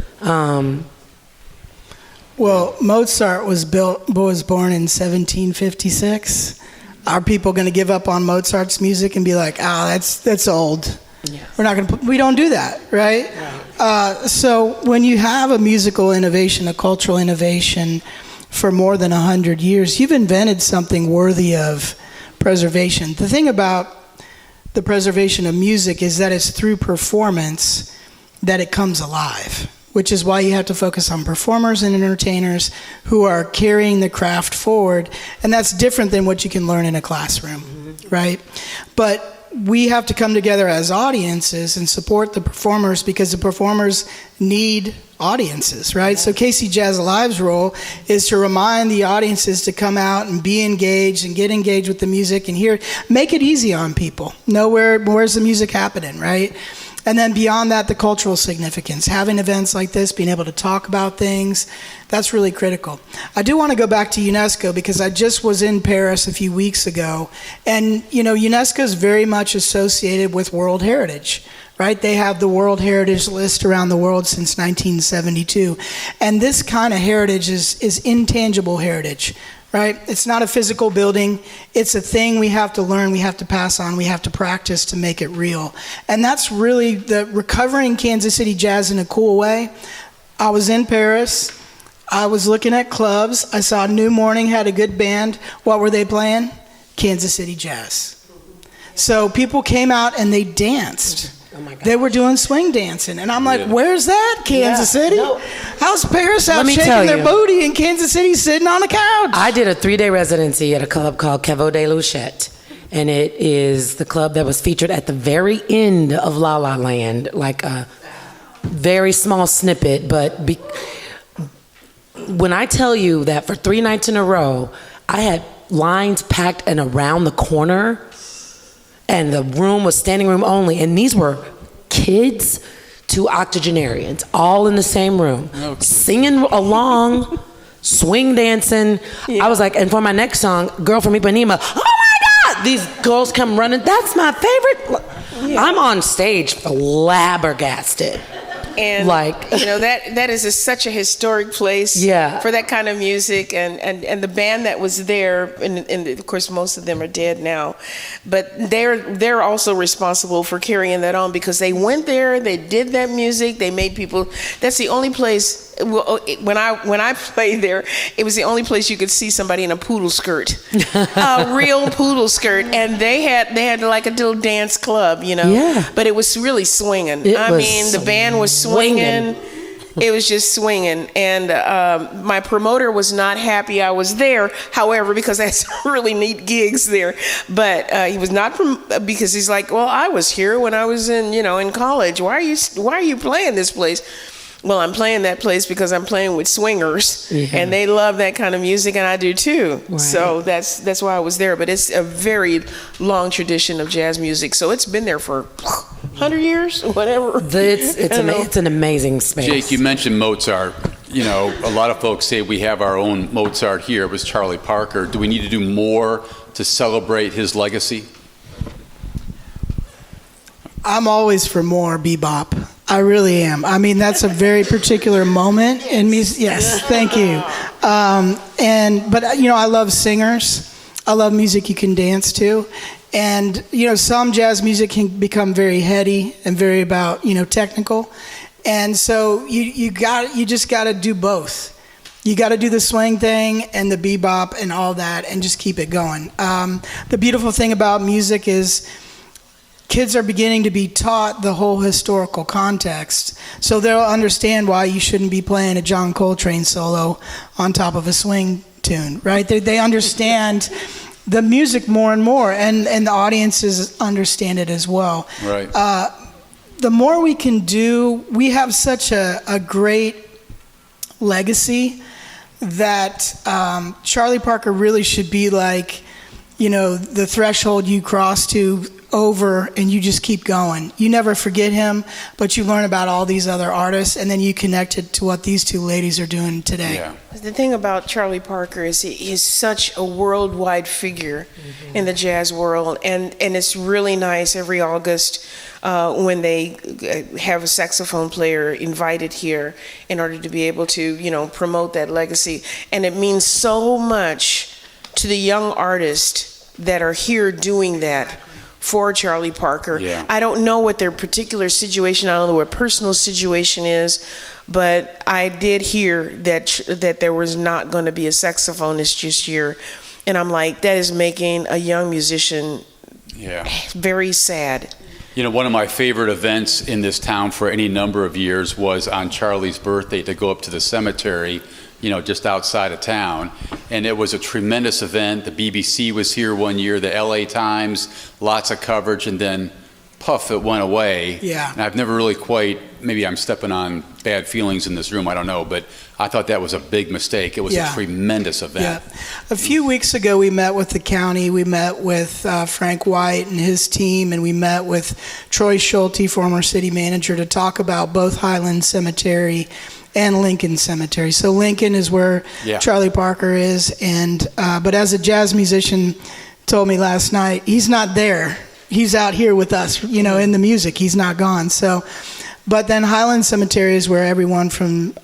Well, Mozart was born in 1756. Are people going to give up on Mozart's music and be like, that's old? Yeah. We don't do that, right? So when you have a musical innovation, a cultural innovation for more than 100 years, you've invented something worthy of preservation. The thing about the preservation of music is that it's through performance that it comes alive, which is why you have to focus on performers and entertainers who are carrying the craft forward. And that's different than what you can learn in a classroom, right? But we have to come together as audiences and support the performers because the performers need audiences, right? So KC Jazz Alive's role is to remind the audiences to come out and be engaged and get engaged with the music and make it easy on people. Know where's the music happening, right? And then beyond that, the cultural significance. Having events like this, being able to talk about things, that's really critical. I do want to go back to UNESCO because I just was in Paris a few weeks ago. And, you know, UNESCO is very much associated with World Heritage, right? They have the World Heritage List around the world since 1972. And this kind of heritage is intangible heritage. Right? It's not a physical building. It's a thing we have to learn, we have to pass on, we have to practice to make it real. And that's really the recovering Kansas City jazz in a cool way. I was in Paris. I was looking at clubs. I saw New Morning had a good band. What were they playing? Kansas City Jazz. So people came out and they danced. Oh my God. They were doing swing dancing. And I'm like, where's that, Kansas City? No. How's Paris out shaking their booty and Kansas City sitting on the couch? I did a 3-day residency at a club called Caveau de Luchette. And it is the club that was featured at the very end of La La Land, like a very small snippet. But when I tell you that for 3 nights in a row, I had lines packed and around the corner, and the room was standing room only, and these were kids to octogenarians, all in the same room, singing along, swing dancing. I was like, and for my next song, Girl from Ipanema, oh my God, these girls come running. That's my favorite. I'm on stage flabbergasted. And that is such a historic place for that kind of music, and the band that was there, and of course most of them are dead now, but they're also responsible for carrying that on, because they went there, they did that music, they made people. That's the only place. When I played there, it was the only place you could see somebody in a poodle skirt, a real poodle skirt, and they had like a little dance club, but it was really swinging. The band was swinging. It was just swinging, and my promoter was not happy I was there. However, because I had some really neat gigs there, but he was not because he's like, well, I was here when I was in college. Why are you playing this place? Well, I'm playing that place because I'm playing with swingers, and they love that kind of music, and I do too. Right. So that's why I was there. But it's a very long tradition of jazz music, so it's been there for 100 years, whatever. It's an amazing space. Jake, you mentioned Mozart. A lot of folks say we have our own Mozart here. It was Charlie Parker. Do we need to do more to celebrate his legacy? I'm always for more bebop. I really am. That's a very particular moment in music. Yes, thank you. But I love singers. I love music you can dance to. And, some jazz music can become very heady and very about, technical. And so you just got to do both. You got to do the swing thing and the bebop and all that and just keep it going. The beautiful thing about music is kids are beginning to be taught the whole historical context, so they'll understand why you shouldn't be playing a John Coltrane solo on top of a swing tune, right? They understand the music more and more, and the audiences understand it as well. Right. The more we can do, we have such a great legacy that Charlie Parker really should be like, the threshold you cross to over, and you just keep going. You never forget him, but you learn about all these other artists, and then you connect it to what these two ladies are doing today. Yeah. The thing about Charlie Parker is he's such a worldwide figure in the jazz world, and it's really nice every August when they have a saxophone player invited here in order to be able to, promote that legacy. And it means so much to the young artists that are here doing that for Charlie Parker. Yeah. I don't know what their particular situation, I don't know what personal situation is, but I did hear that there was not going to be a saxophonist this year, and I'm like, that is making a young musician very sad. One of my favorite events in this town for any number of years was on Charlie's birthday to go up to the cemetery, just outside of town. And it was a tremendous event. The BBC was here one year, the LA Times, lots of coverage, and then puff, it went away. Yeah. And I've never really maybe I'm stepping on bad feelings in this room, I don't know, but I thought that was a big mistake. It was a tremendous event. Yeah. A few weeks ago, we met with the county, we met with Frank White and his team, and we met with Troy Schulte, former city manager, to talk about both Highland Cemetery and Lincoln Cemetery. So Lincoln is where Charlie Parker is, and but as a jazz musician told me last night, he's not there. He's out here with us, in the music. He's not gone. So, but then Highland Cemetery is where everyone from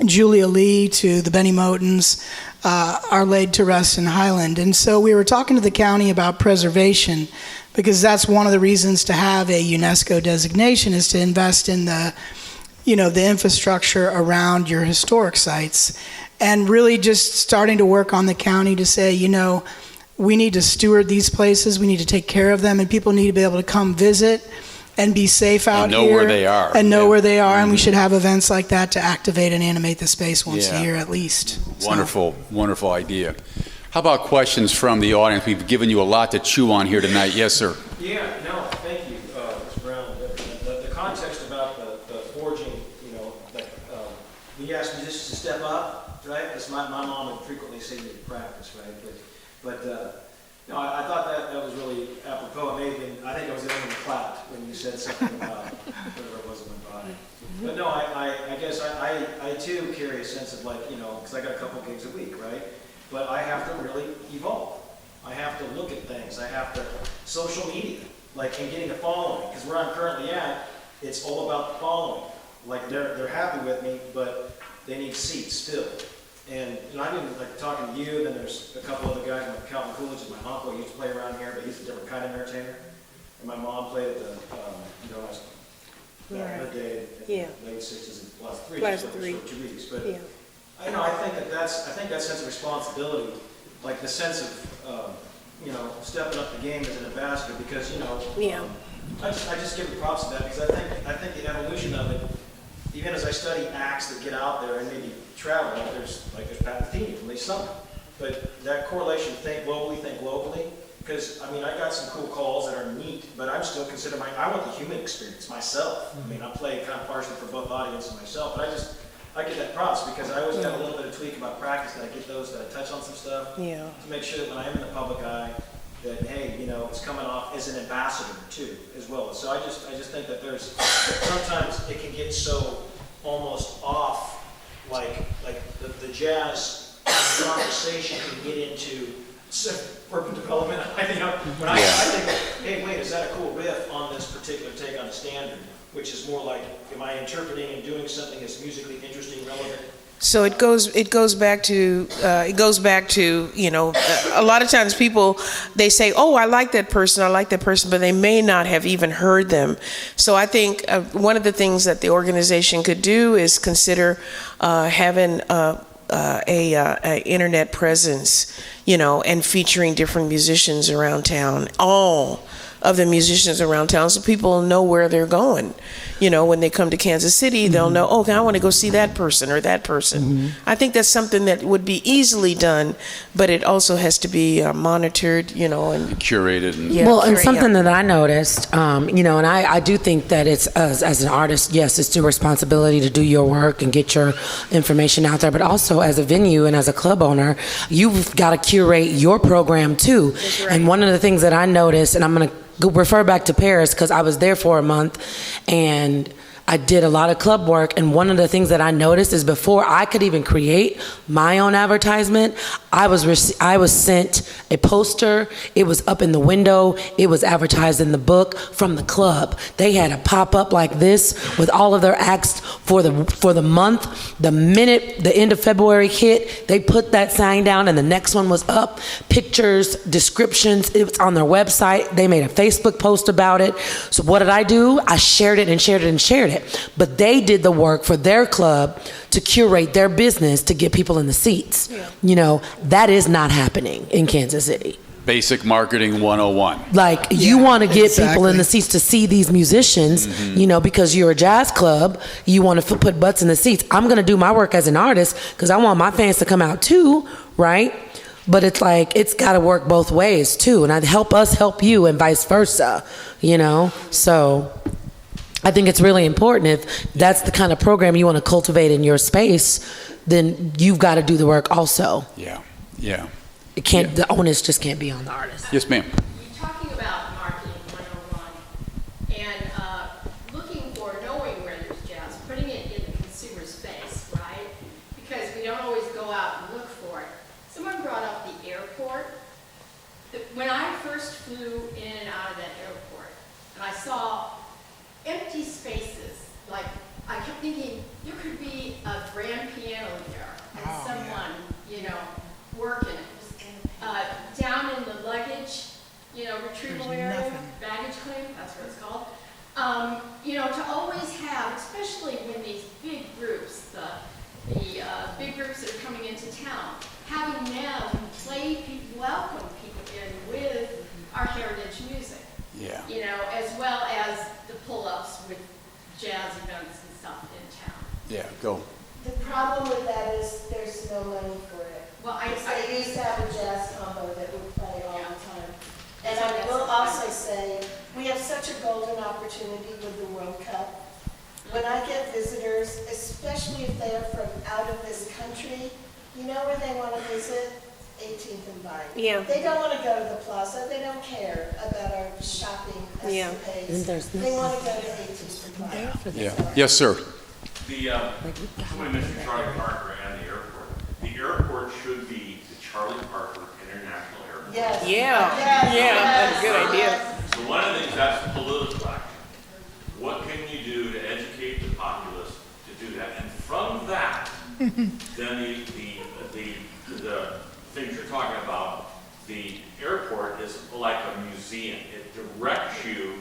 Julia Lee to the Benny Motens are laid to rest in Highland. And so we were talking to the county about preservation, because that's one of the reasons to have a UNESCO designation, is to invest in the infrastructure around your historic sites, and really just starting to work on the county to say, we need to steward these places, we need to take care of them, and people need to be able to come visit and be safe out here. And know where they are. And know where they are, and we should have events like that to activate and animate the space once a year at least. Wonderful, wonderful idea. How about questions from the audience? We've given you a lot to chew on here tonight. Yes, sir. Yeah, no, thank you, Mr. Brown. The context about the forging, when you ask musicians to step up, right? Because my mom would frequently say to practice, right? But I thought that was really apropos. It may have been, I think I was the only one that clapped when you said something about whatever it was that went provide. But no, I guess I too carry a sense of like, because I got a couple gigs a week, right? But I have to really evolve. I have to look at things. I have to, social media, like, and getting a following, because where I'm currently at, it's all about the following. Like, they're happy with me, but they need seats filled. And I'm even like talking to you, then there's a couple other guys, like Calvin Coolidge is my uncle, he used to play around here, but he's a different kind of entertainer. And my mom played at the, back in the day, late 60s and plus three, for 2 weeks. But I think that sense of responsibility, like the sense of, stepping up the game as an ambassador, because, I just give it props to that, because I think the evolution of it, even as I study acts that get out there and maybe travel, there's Pat Metheny from Lee Summit. But that correlation, think globally, because, I got some cool calls that are neat, but I'm still considering I want the human experience myself. I play kind of partially for both audience and myself, but I get that props because I always got a little bit of tweak about practice, that I get those, that I touch on some stuff to make sure that when I am in the public eye, that, hey, it's coming off as an ambassador too, as well. So I just think that sometimes it can get so almost off, like the jazz conversation can get into urban development. When I think, hey, wait, is that a cool riff on this particular take on a standard? Which is more like, am I interpreting and doing something that's musically interesting, relevant? So it goes back to a lot of times people, they say, oh, I like that person, but they may not have even heard them. So I think one of the things that the organization could do is consider having a internet presence, and featuring different musicians around town, all of the musicians around town, so people know where they're going. When they come to Kansas City, they'll know, okay, I want to go see that person or that person. I think that's something that would be easily done, but it also has to be monitored, and curated. And something that I noticed, and I do think that it's, as an artist, yes, it's your responsibility to do your work and get your information out there, but also as a venue and as a club owner, you've got to curate your program too. Right. And one of the things that I noticed, and I'm going to refer back to Paris because I was there for a month and I did a lot of club work, and one of the things that I noticed is before I could even create my own advertisement, I was sent a poster. It was up in the window. It was advertised in the book from the club. They had a pop-up like this with all of their acts for the month. The minute the end of February hit, they put that sign down and the next one was up. Pictures, descriptions, it was on their website. They made a Facebook post about it. So what did I do? I shared it and shared it and shared it. But they did the work for their club to curate their business to get people in the seats. That is not happening in Kansas City. Basic marketing 101. Like, you want to get people in the seats to see these musicians, because you're a jazz club, you want to put butts in the seats. I'm going to do my work as an artist because I want my fans to come out too, right? But it's like, it's got to work both ways too. And I'd help us help you and vice versa, So I think it's really important. If that's the kind of program you want to cultivate in your space, then you've got to do the work also. Yeah. It can't. The onus just can't be on the artist. Yes, ma'am. You're talking about marketing 101 and looking for knowing where there's jazz, putting it in the consumer space, right? Because we don't always go out and look for it. Someone brought up the airport. When I first flew in and out of that airport, and I saw empty spaces, like I kept thinking there could be a grand piano there and someone, working it. Down in the luggage, retrieval area, baggage claim, that's what it's called. To always have, especially when these big groups, the big groups that are coming into town, having them welcome people in with our heritage music. Yeah. As well as the pull-ups with jazz events and stuff in town. Yeah, go. The problem with that is there's no money for it. Well, I used to have a jazz combo that would play all the time. And I will also say, we have such a golden opportunity with the World Cup. When I get visitors, especially if they are from out of this country, where they want to visit? 18th and Vine. Yeah. They don't want to go to the plaza. They don't care about our shopping escapades. They want to go to 18th and Yeah. Yes, sir. Somebody mentioned Charlie Parker and the airport. The airport should be the Charlie Parker International Airport. Yes. That's a good idea. So one of the things, that's political action. What can you do to educate the populace to do that? And from that, then the things you're talking about, the airport is like a museum. It directs you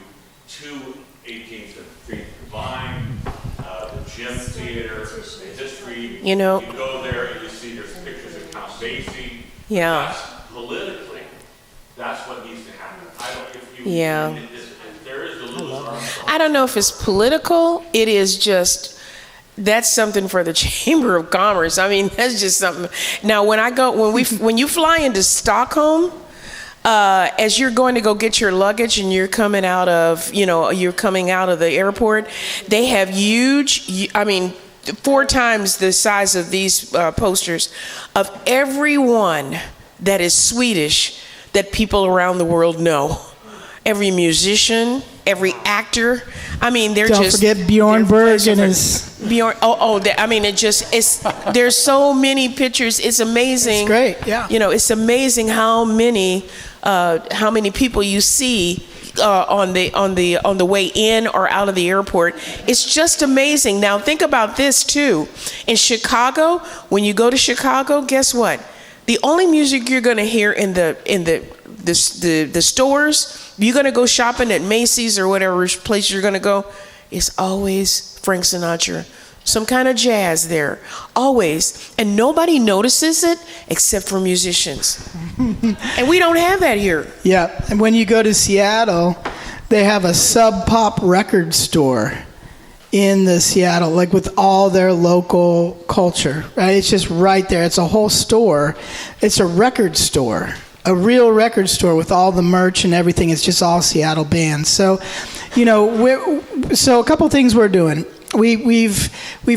to 18th Street Vine, the Gym Theater, the history. You know, you go there and you see there's pictures of Count Basie. Yeah. That's politically, that's what needs to happen. I don't, if you, Yeah. if there is a little Armstrong. I don't know if it's political. It is just, that's something for the Chamber of Commerce. I mean, that's just something. Now, when you fly into Stockholm, as you're going to go get your luggage and you're coming out of the airport, they have huge, 4 times the size of these posters of everyone that is Swedish that people around the world know. Every musician, every actor. I mean, Don't forget Bjorn Berg and his... Bjorn, there's so many pictures. It's amazing. It's great, yeah. It's amazing how many people you see on the way in or out of the airport. It's just amazing. Now think about this too. In Chicago, when you go to Chicago, guess what? The only music you're going to hear in the stores, you're going to go shopping at Macy's or whatever place you're going to go, is always Frank Sinatra. Some kind of jazz there, always. And nobody notices it except for musicians. And we don't have that here. Yeah, and when you go to Seattle, they have a Sub Pop record store in the Seattle, like with all their local culture, right? It's just right there. It's a whole store. It's a record store, a real record store with all the merch and everything. It's just all Seattle bands. So, so a couple things we're doing. We've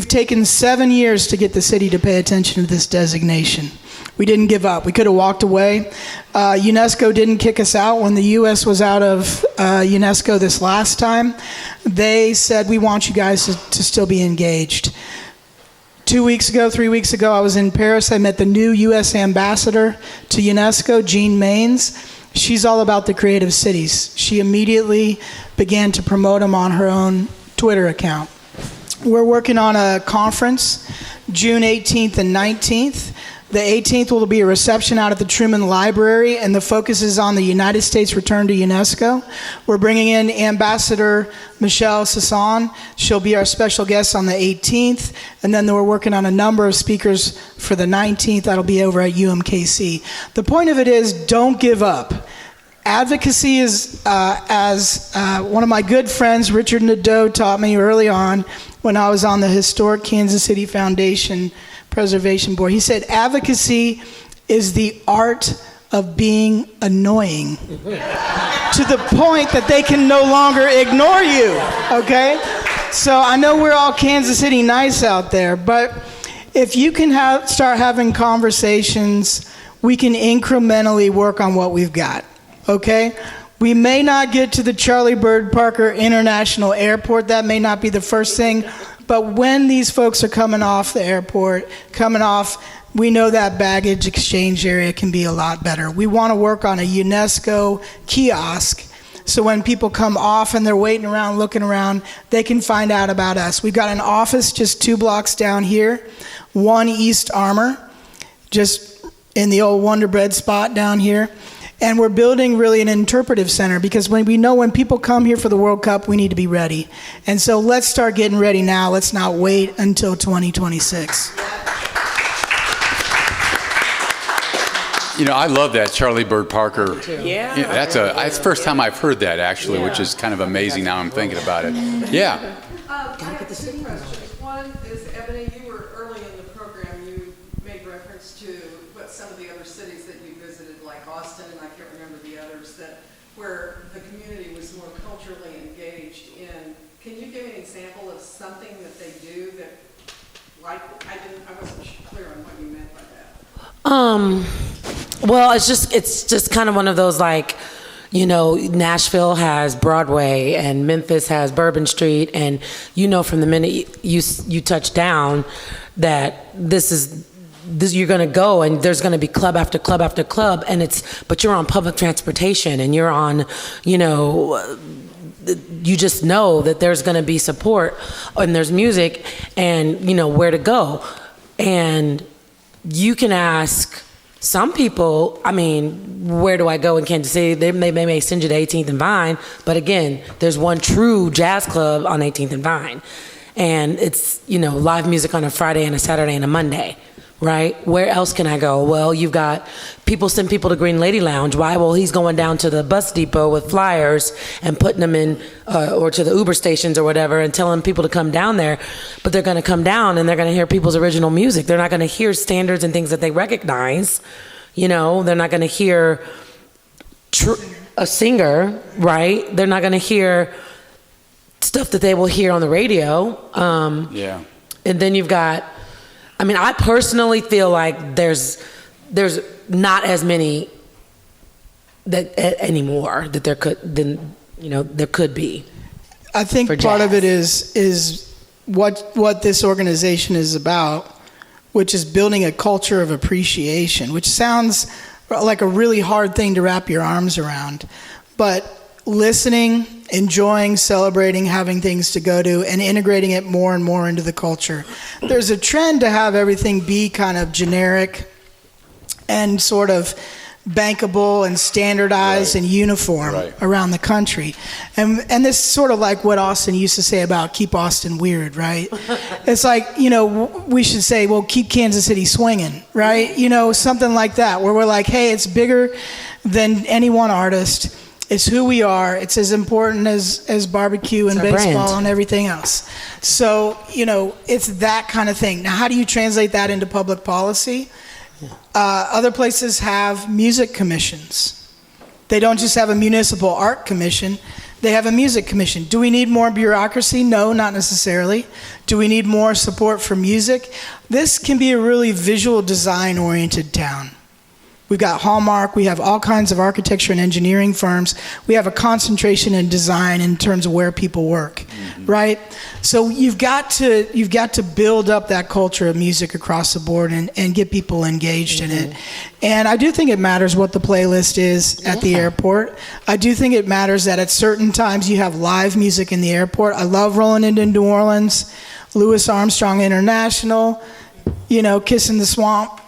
taken 7 years to get the city to pay attention to this designation. We didn't give up. We could have walked away. UNESCO didn't kick us out when the U.S. was out of UNESCO this last time. They said, we want you guys to still be engaged. 3 weeks ago, I was in Paris. I met the new U.S. ambassador to UNESCO, Jean Maines. She's all about the creative cities. She immediately began to promote them on her own Twitter account. We're working on a conference, June 18th and 19th. The 18th will be a reception out at the Truman Library, and the focus is on the United States return to UNESCO. We're bringing in Ambassador Michelle Sasson. She'll be our special guest on the 18th, and then we're working on a number of speakers for the 19th. That'll be over at UMKC. The point of it is, don't give up. Advocacy is, as one of my good friends, Richard Nadeau, taught me early on when I was on the historic Kansas City Foundation Preservation Board. He said, advocacy is the art of being annoying to the point that they can no longer ignore you, okay? So I know we're all Kansas City nice out there, but if you can start having conversations, we can incrementally work on what we've got, okay? We may not get to the Charlie Bird Parker International Airport. That may not be the first thing. But when these folks are coming off the airport, we know that baggage exchange area can be a lot better. We want to work on a UNESCO kiosk so when people come off and they're waiting around, looking around, they can find out about us. We've got an office just 2 blocks down here, 1 East Armour, just in the old Wonder Bread spot down here. And we're building really an interpretive center because when people come here for the World Cup, we need to be ready. And so let's start getting ready now. Let's not wait until 2026. I love that Charlie Bird Parker. Yeah. That's the first time I've heard that, actually, which is kind of amazing now I'm thinking about it. Yeah. I have 2 questions. One is, Eboni, you were early in the program. You made reference to what some of the other cities that you visited, like Austin, and I can't remember the others, where the community was more culturally engaged in. Can you give me an example of something that they do that, I wasn't clear on what you meant by that. Well, it's just kind of one of those, like, Nashville has Broadway and Memphis has Bourbon Street, and from the minute you touch down that this you're going to go and there's going to be club after club after club, but you're on public transportation and you're on, you just know that there's going to be support and there's music and where to go. And you can ask some people, where do I go in Kansas City? They may send you to 18th and Vine, but again, there's one true jazz club on 18th and Vine, and it's live music on a Friday and a Saturday and a Monday. Right? Where else can I go? Well, you've got people send people to Green Lady Lounge. Why? Well, he's going down to the bus depot with flyers and putting them in, or to the Uber stations or whatever, and telling people to come down there. But they're going to come down and they're going to hear people's original music. They're not going to hear standards and things that they recognize. They're not going to hear a singer, right? They're not going to hear stuff that they will hear on the radio. And then you've got, I personally feel like there's not as many that anymore that there could be. I think part of it is what this organization is about, which is building a culture of appreciation, which sounds like a really hard thing to wrap your arms around, but listening, enjoying, celebrating, having things to go to, and integrating it more and more into the culture. There's a trend to have everything be kind of generic and sort of bankable and standardized and uniform around the country. And this is sort of like what Austin used to say about keep Austin weird, right? It's like, we should say, well, keep Kansas City swinging, right? Something like that, where we're like, hey, it's bigger than any one artist. It's who we are. It's as important as barbecue and baseball brand and everything else. So, it's that kind of thing. Now, how do you translate that into public policy? Other places have music commissions. They don't just have a municipal art commission. They have a music commission. Do we need more bureaucracy? No, not necessarily. Do we need more support for music? This can be a really visual design-oriented town. We've got Hallmark, we have all kinds of architecture and engineering firms. We have a concentration in design in terms of where people work, right? So you've got to build up that culture of music across the board and get people engaged in it. And I do think it matters what the playlist is at the airport. I do think it matters that at certain times you have live music in the airport. I love rolling into New Orleans, Louis Armstrong International, Kissing the Swamp.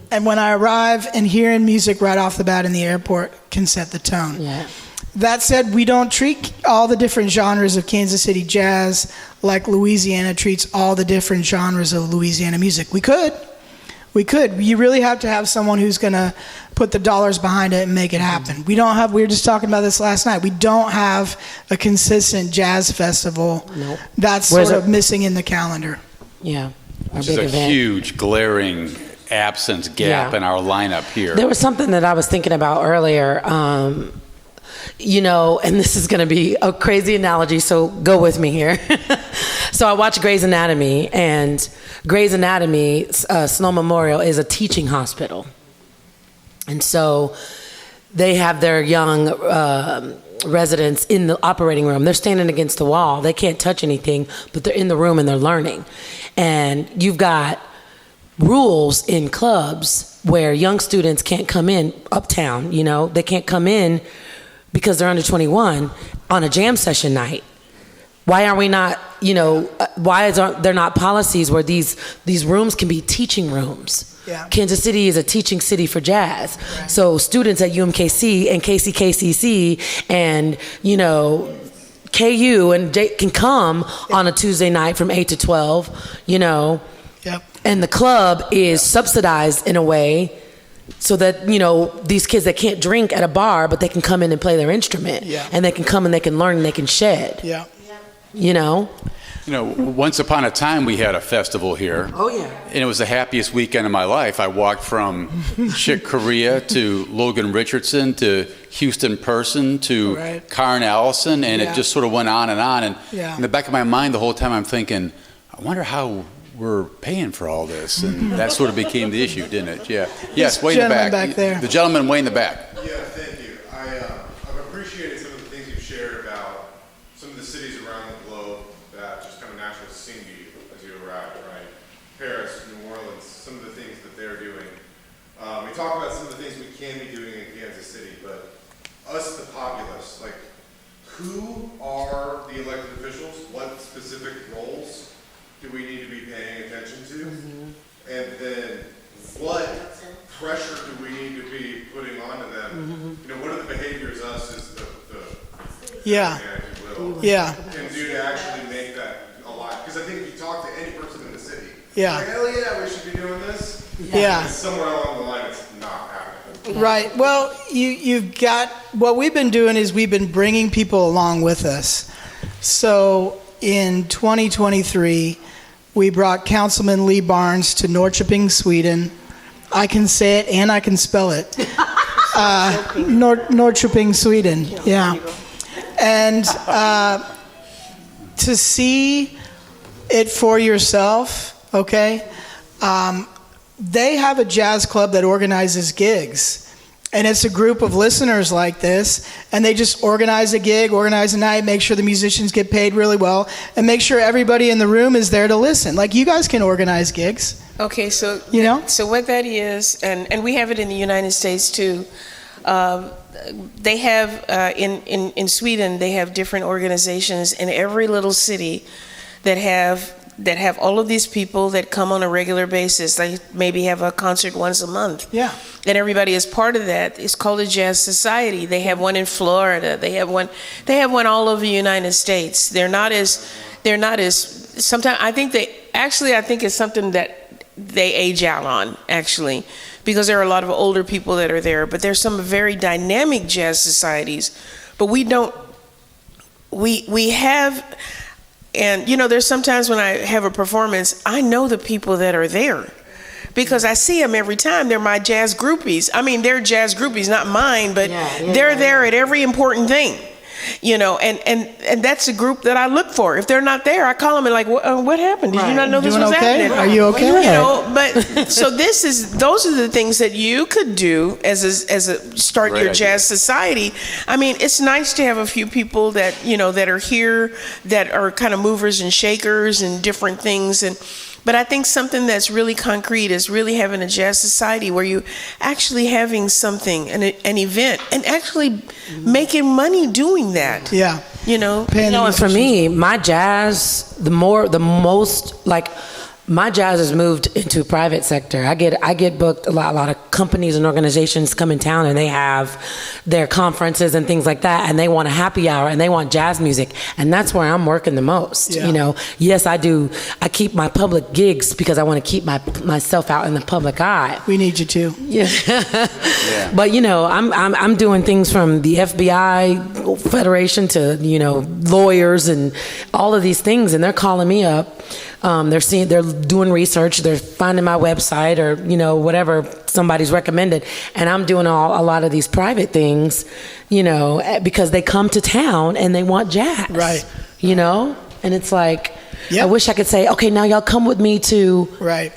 And when I arrive and hearing music right off the bat in the airport can set the tone. Yeah. That said, we don't treat all the different genres of Kansas City jazz like Louisiana treats all the different genres of Louisiana music. We could. You really have to have someone who's going to put the dollars behind it and make it happen. We were just talking about this last night. We don't have a consistent jazz festival. Nope. That's sort of missing in the calendar. Yeah. Which is a huge, glaring absence gap in our lineup here. There was something that I was thinking about earlier, and this is going to be a crazy analogy, so go with me here. So I watch Grey's Anatomy, and Grey's Anatomy, Snow Memorial, is a teaching hospital. And so they have their young residents in the operating room. They're standing against the wall. They can't touch anything, but they're in the room and they're learning. And you've got rules in clubs where young students can't come in uptown, they can't come in because they're under 21 on a jam session night. Why are we not, why are there not policies where these rooms can be teaching rooms? Yeah. Kansas City is a teaching city for jazz. Right. So students at UMKC and KCC and, KU and can come on a Tuesday night from 8 to 12, Yep. And the club is subsidized in a way so that, these kids that can't drink at a bar, but they can come in and play their instrument. Yeah. And they can come and they can learn and they can shed. Yeah. Once upon a time we had a festival here. Oh, yeah. And it was the happiest weekend of my life. I walked from Chick Corea to Logan Richardson to Houston Person to Karen Allison, and it just sort of went on. And in the back of my mind the whole time I'm thinking, I wonder how we're paying for all this, and that sort of became the issue, didn't it? Yeah. Yes, way in the back. There. The gentleman way in the back. Yeah, thank you. I'm a cities around the globe that just come naturally seem to you as you arrive, right? Paris, New Orleans, some of the things that they're doing. We talk about some of the things we can be doing in Kansas City, but us, the populace, like, who are the elected officials? What specific roles do we need to be paying attention to? And then what pressure do we need to be putting onto them? You know, what are the behaviors us as the Yeah. if you will, Yeah. can do to actually make that alive? Because I think if you talk to any person in the city, Yeah. like, hell yeah, we should be doing this. Yeah. And somewhere along the line, it's not happening. Right. Well, you've got, what we've been doing is we've been bringing people along with us. So in 2023, we brought Councilman Lee Barnes to Norrköping, Sweden. I can say it and I can spell it. Norrköping, Sweden. Yeah. And to see it for yourself, okay? They have a jazz club that organizes gigs. And it's a group of listeners like this, and they just organize a gig, organize a night, make sure the musicians get paid really well, and make sure everybody in the room is there to listen. Like, you guys can organize gigs. Okay, so You know? so what that is, and we have it in the United States too. They have in Sweden, they have different organizations in every little city that have all of these people that come on a regular basis. They maybe have a concert once a month. Yeah. And everybody is part of that. It's called a Jazz Society. They have one in Florida. They have one all over the United States. They're not as sometimes I think it's something that they age out on, actually, because there are a lot of older people that are there. But there's some very dynamic jazz societies. But we have. And, you know, there's sometimes when I have a performance, I know the people that are there because I see them every time. They're my jazz groupies. I mean, they're jazz groupies, not mine, but they're there at every important thing, you know, and that's a group that I look for. If they're not there, I call them and like, what happened? Did you not know this was happening? Are you okay? You know, but so those are the things that you could do as a start your jazz society. I mean, it's nice to have a few people that, you know, that are here, that are kind of movers and shakers and different things. But I think something that's really concrete is really having a jazz society where you actually having something, an event, and actually making money doing that. Yeah. You know? You know, and for me, my jazz, my jazz has moved into private sector. I get booked a lot of companies and organizations come in town and they have their conferences and things like that, and they want a happy hour and they want jazz music, and that's where I'm working the most. Yeah. You know, yes, I keep my public gigs because I want to keep myself out in the public eye. We need you to. Yeah. But you know, I'm doing things from the FBI Federation to, you know, lawyers and all of these things, and they're calling me up. They're doing research, they're finding my website or, you know, whatever somebody's recommended, and I'm doing a lot of these private things, you know, because they come to town and they want jazz. Right. You know? And it's like, Yep. I wish I could say, okay, now y'all come with me to, Right.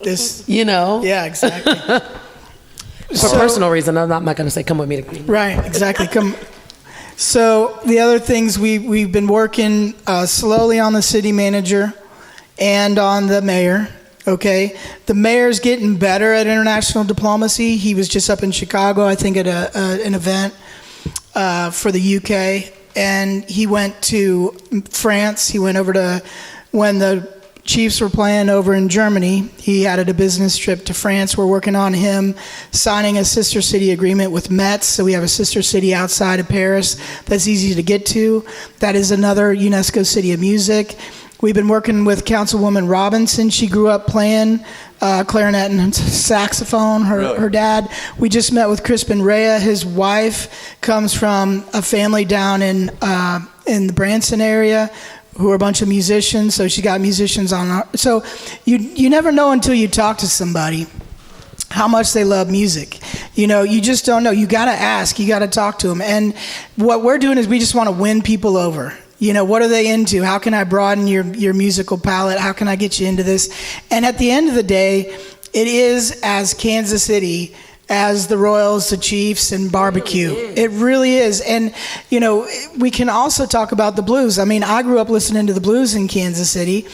This. you know. Yeah, exactly. For personal reason, I'm not going to say come with me to. Right, exactly. So the other things we've been working slowly on the city manager and on the mayor. Okay, the mayor's getting better at international diplomacy. He was just up in Chicago, I think, at an event for the UK, and he went to France. He went over to when the Chiefs were playing over in Germany. He had a business trip to France. We're working on him signing a sister city agreement with Metz. So we have a sister city outside of Paris that's easy to get to. That is another UNESCO City of Music. We've been working with Councilwoman Robinson. She grew up playing clarinet and saxophone, her dad. We just met with Crispin Rea. His wife comes from a family down in the Branson area who are a bunch of musicians, so she got musicians on. So you never know until you talk to somebody how much they love music. You know, you just don't know. You got to ask. You got to talk to them. And what we're doing is we just want to win people over. You know, what are they into? How can I broaden your musical palette? How can I get you into this? And at the end of the day, it is, as Kansas City, as the Royals, the Chiefs, and barbecue. It really is. And, you know, we can also talk about the blues. I mean, I grew up listening to the blues in Kansas City,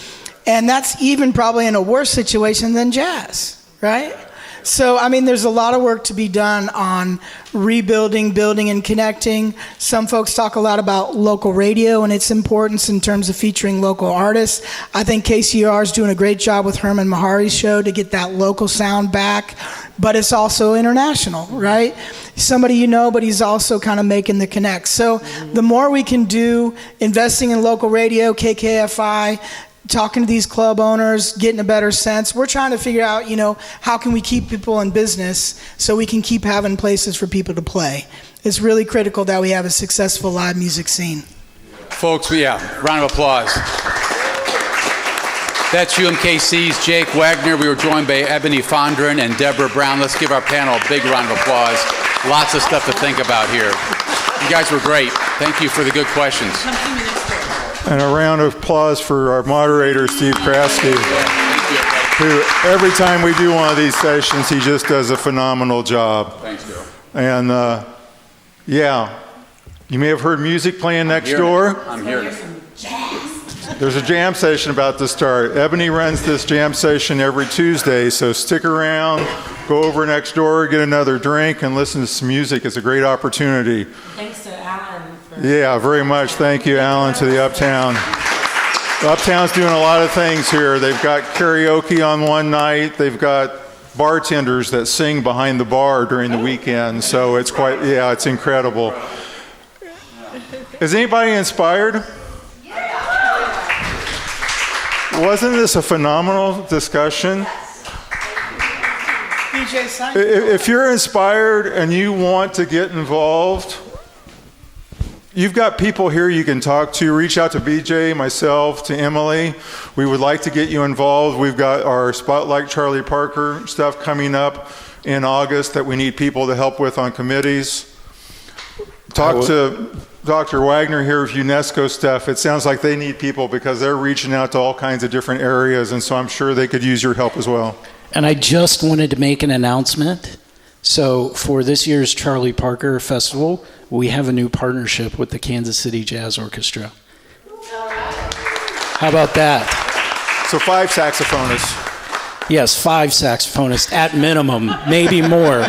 and that's even probably in a worse situation than jazz, right? So, I mean, there's a lot of work to be done on rebuilding, building, and connecting. Some folks talk a lot about local radio and its importance in terms of featuring local artists. I think KCR is doing a great job with Herman Mahari's show to get that local sound back, but it's also international, right? Somebody you know, but he's also kind of making the connect. So the more we can do, investing in local radio, KKFI, talking to these club owners, getting a better sense. We're trying to figure out, you know, how can we keep people in business so we can keep having places for people to play. It's really critical that we have a successful live music scene. Folks, round of applause. That's UMKC's Jake Wagner. We were joined by Eboni Fondren and Deborah Brown. Let's give our panel a big round of applause. Lots of stuff to think about here. You guys were great. Thank you for the good questions. And a round of applause for our moderator, Steve Kraske, who every time we do one of these sessions, he just does a phenomenal job. Thanks, Joe. And you may have heard music playing next door. I'm hearing it. There's a jam session about to start. Eboni runs this jam session every Tuesday, so stick around, go over next door, get another drink, and listen to some music. It's a great opportunity. Thanks to Alan. Yeah, very much. Thank you, Alan, to the Uptown. The Uptown's doing a lot of things here. They've got karaoke on one night. They've got bartenders that sing behind the bar during the weekend. So it's it's incredible. Is anybody inspired? Wasn't this a phenomenal discussion? If you're inspired and you want to get involved, you've got people here you can talk to. Reach out to BJ, myself, to Emily. We would like to get you involved. We've got our Spotlight Charlie Parker stuff coming up in August that we need people to help with on committees. Talk to Dr. Wagner here of UNESCO stuff. It sounds like they need people because they're reaching out to all kinds of different areas, and so I'm sure they could use your help as well. And I just wanted to make an announcement. So for this year's Charlie Parker Festival, we have a new partnership with the Kansas City Jazz Orchestra. How about that? So 5 saxophonists. Yes, 5 saxophonists at minimum, maybe more.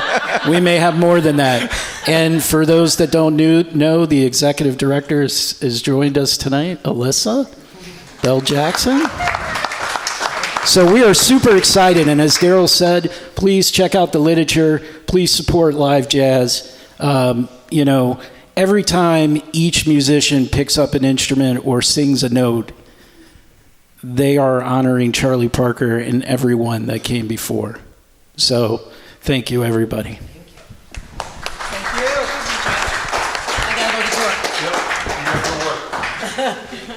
We may have more than that. And for those that don't know, the executive director is joined us tonight, Alyssa Bell Jackson. So we are super excited, and as Daryl said, please check out the literature. Please support live jazz. You know, every time each musician picks up an instrument or sings a note, they are honoring Charlie Parker and everyone that came before. So thank you, everybody. I gotta go to work. Yep, you have to work.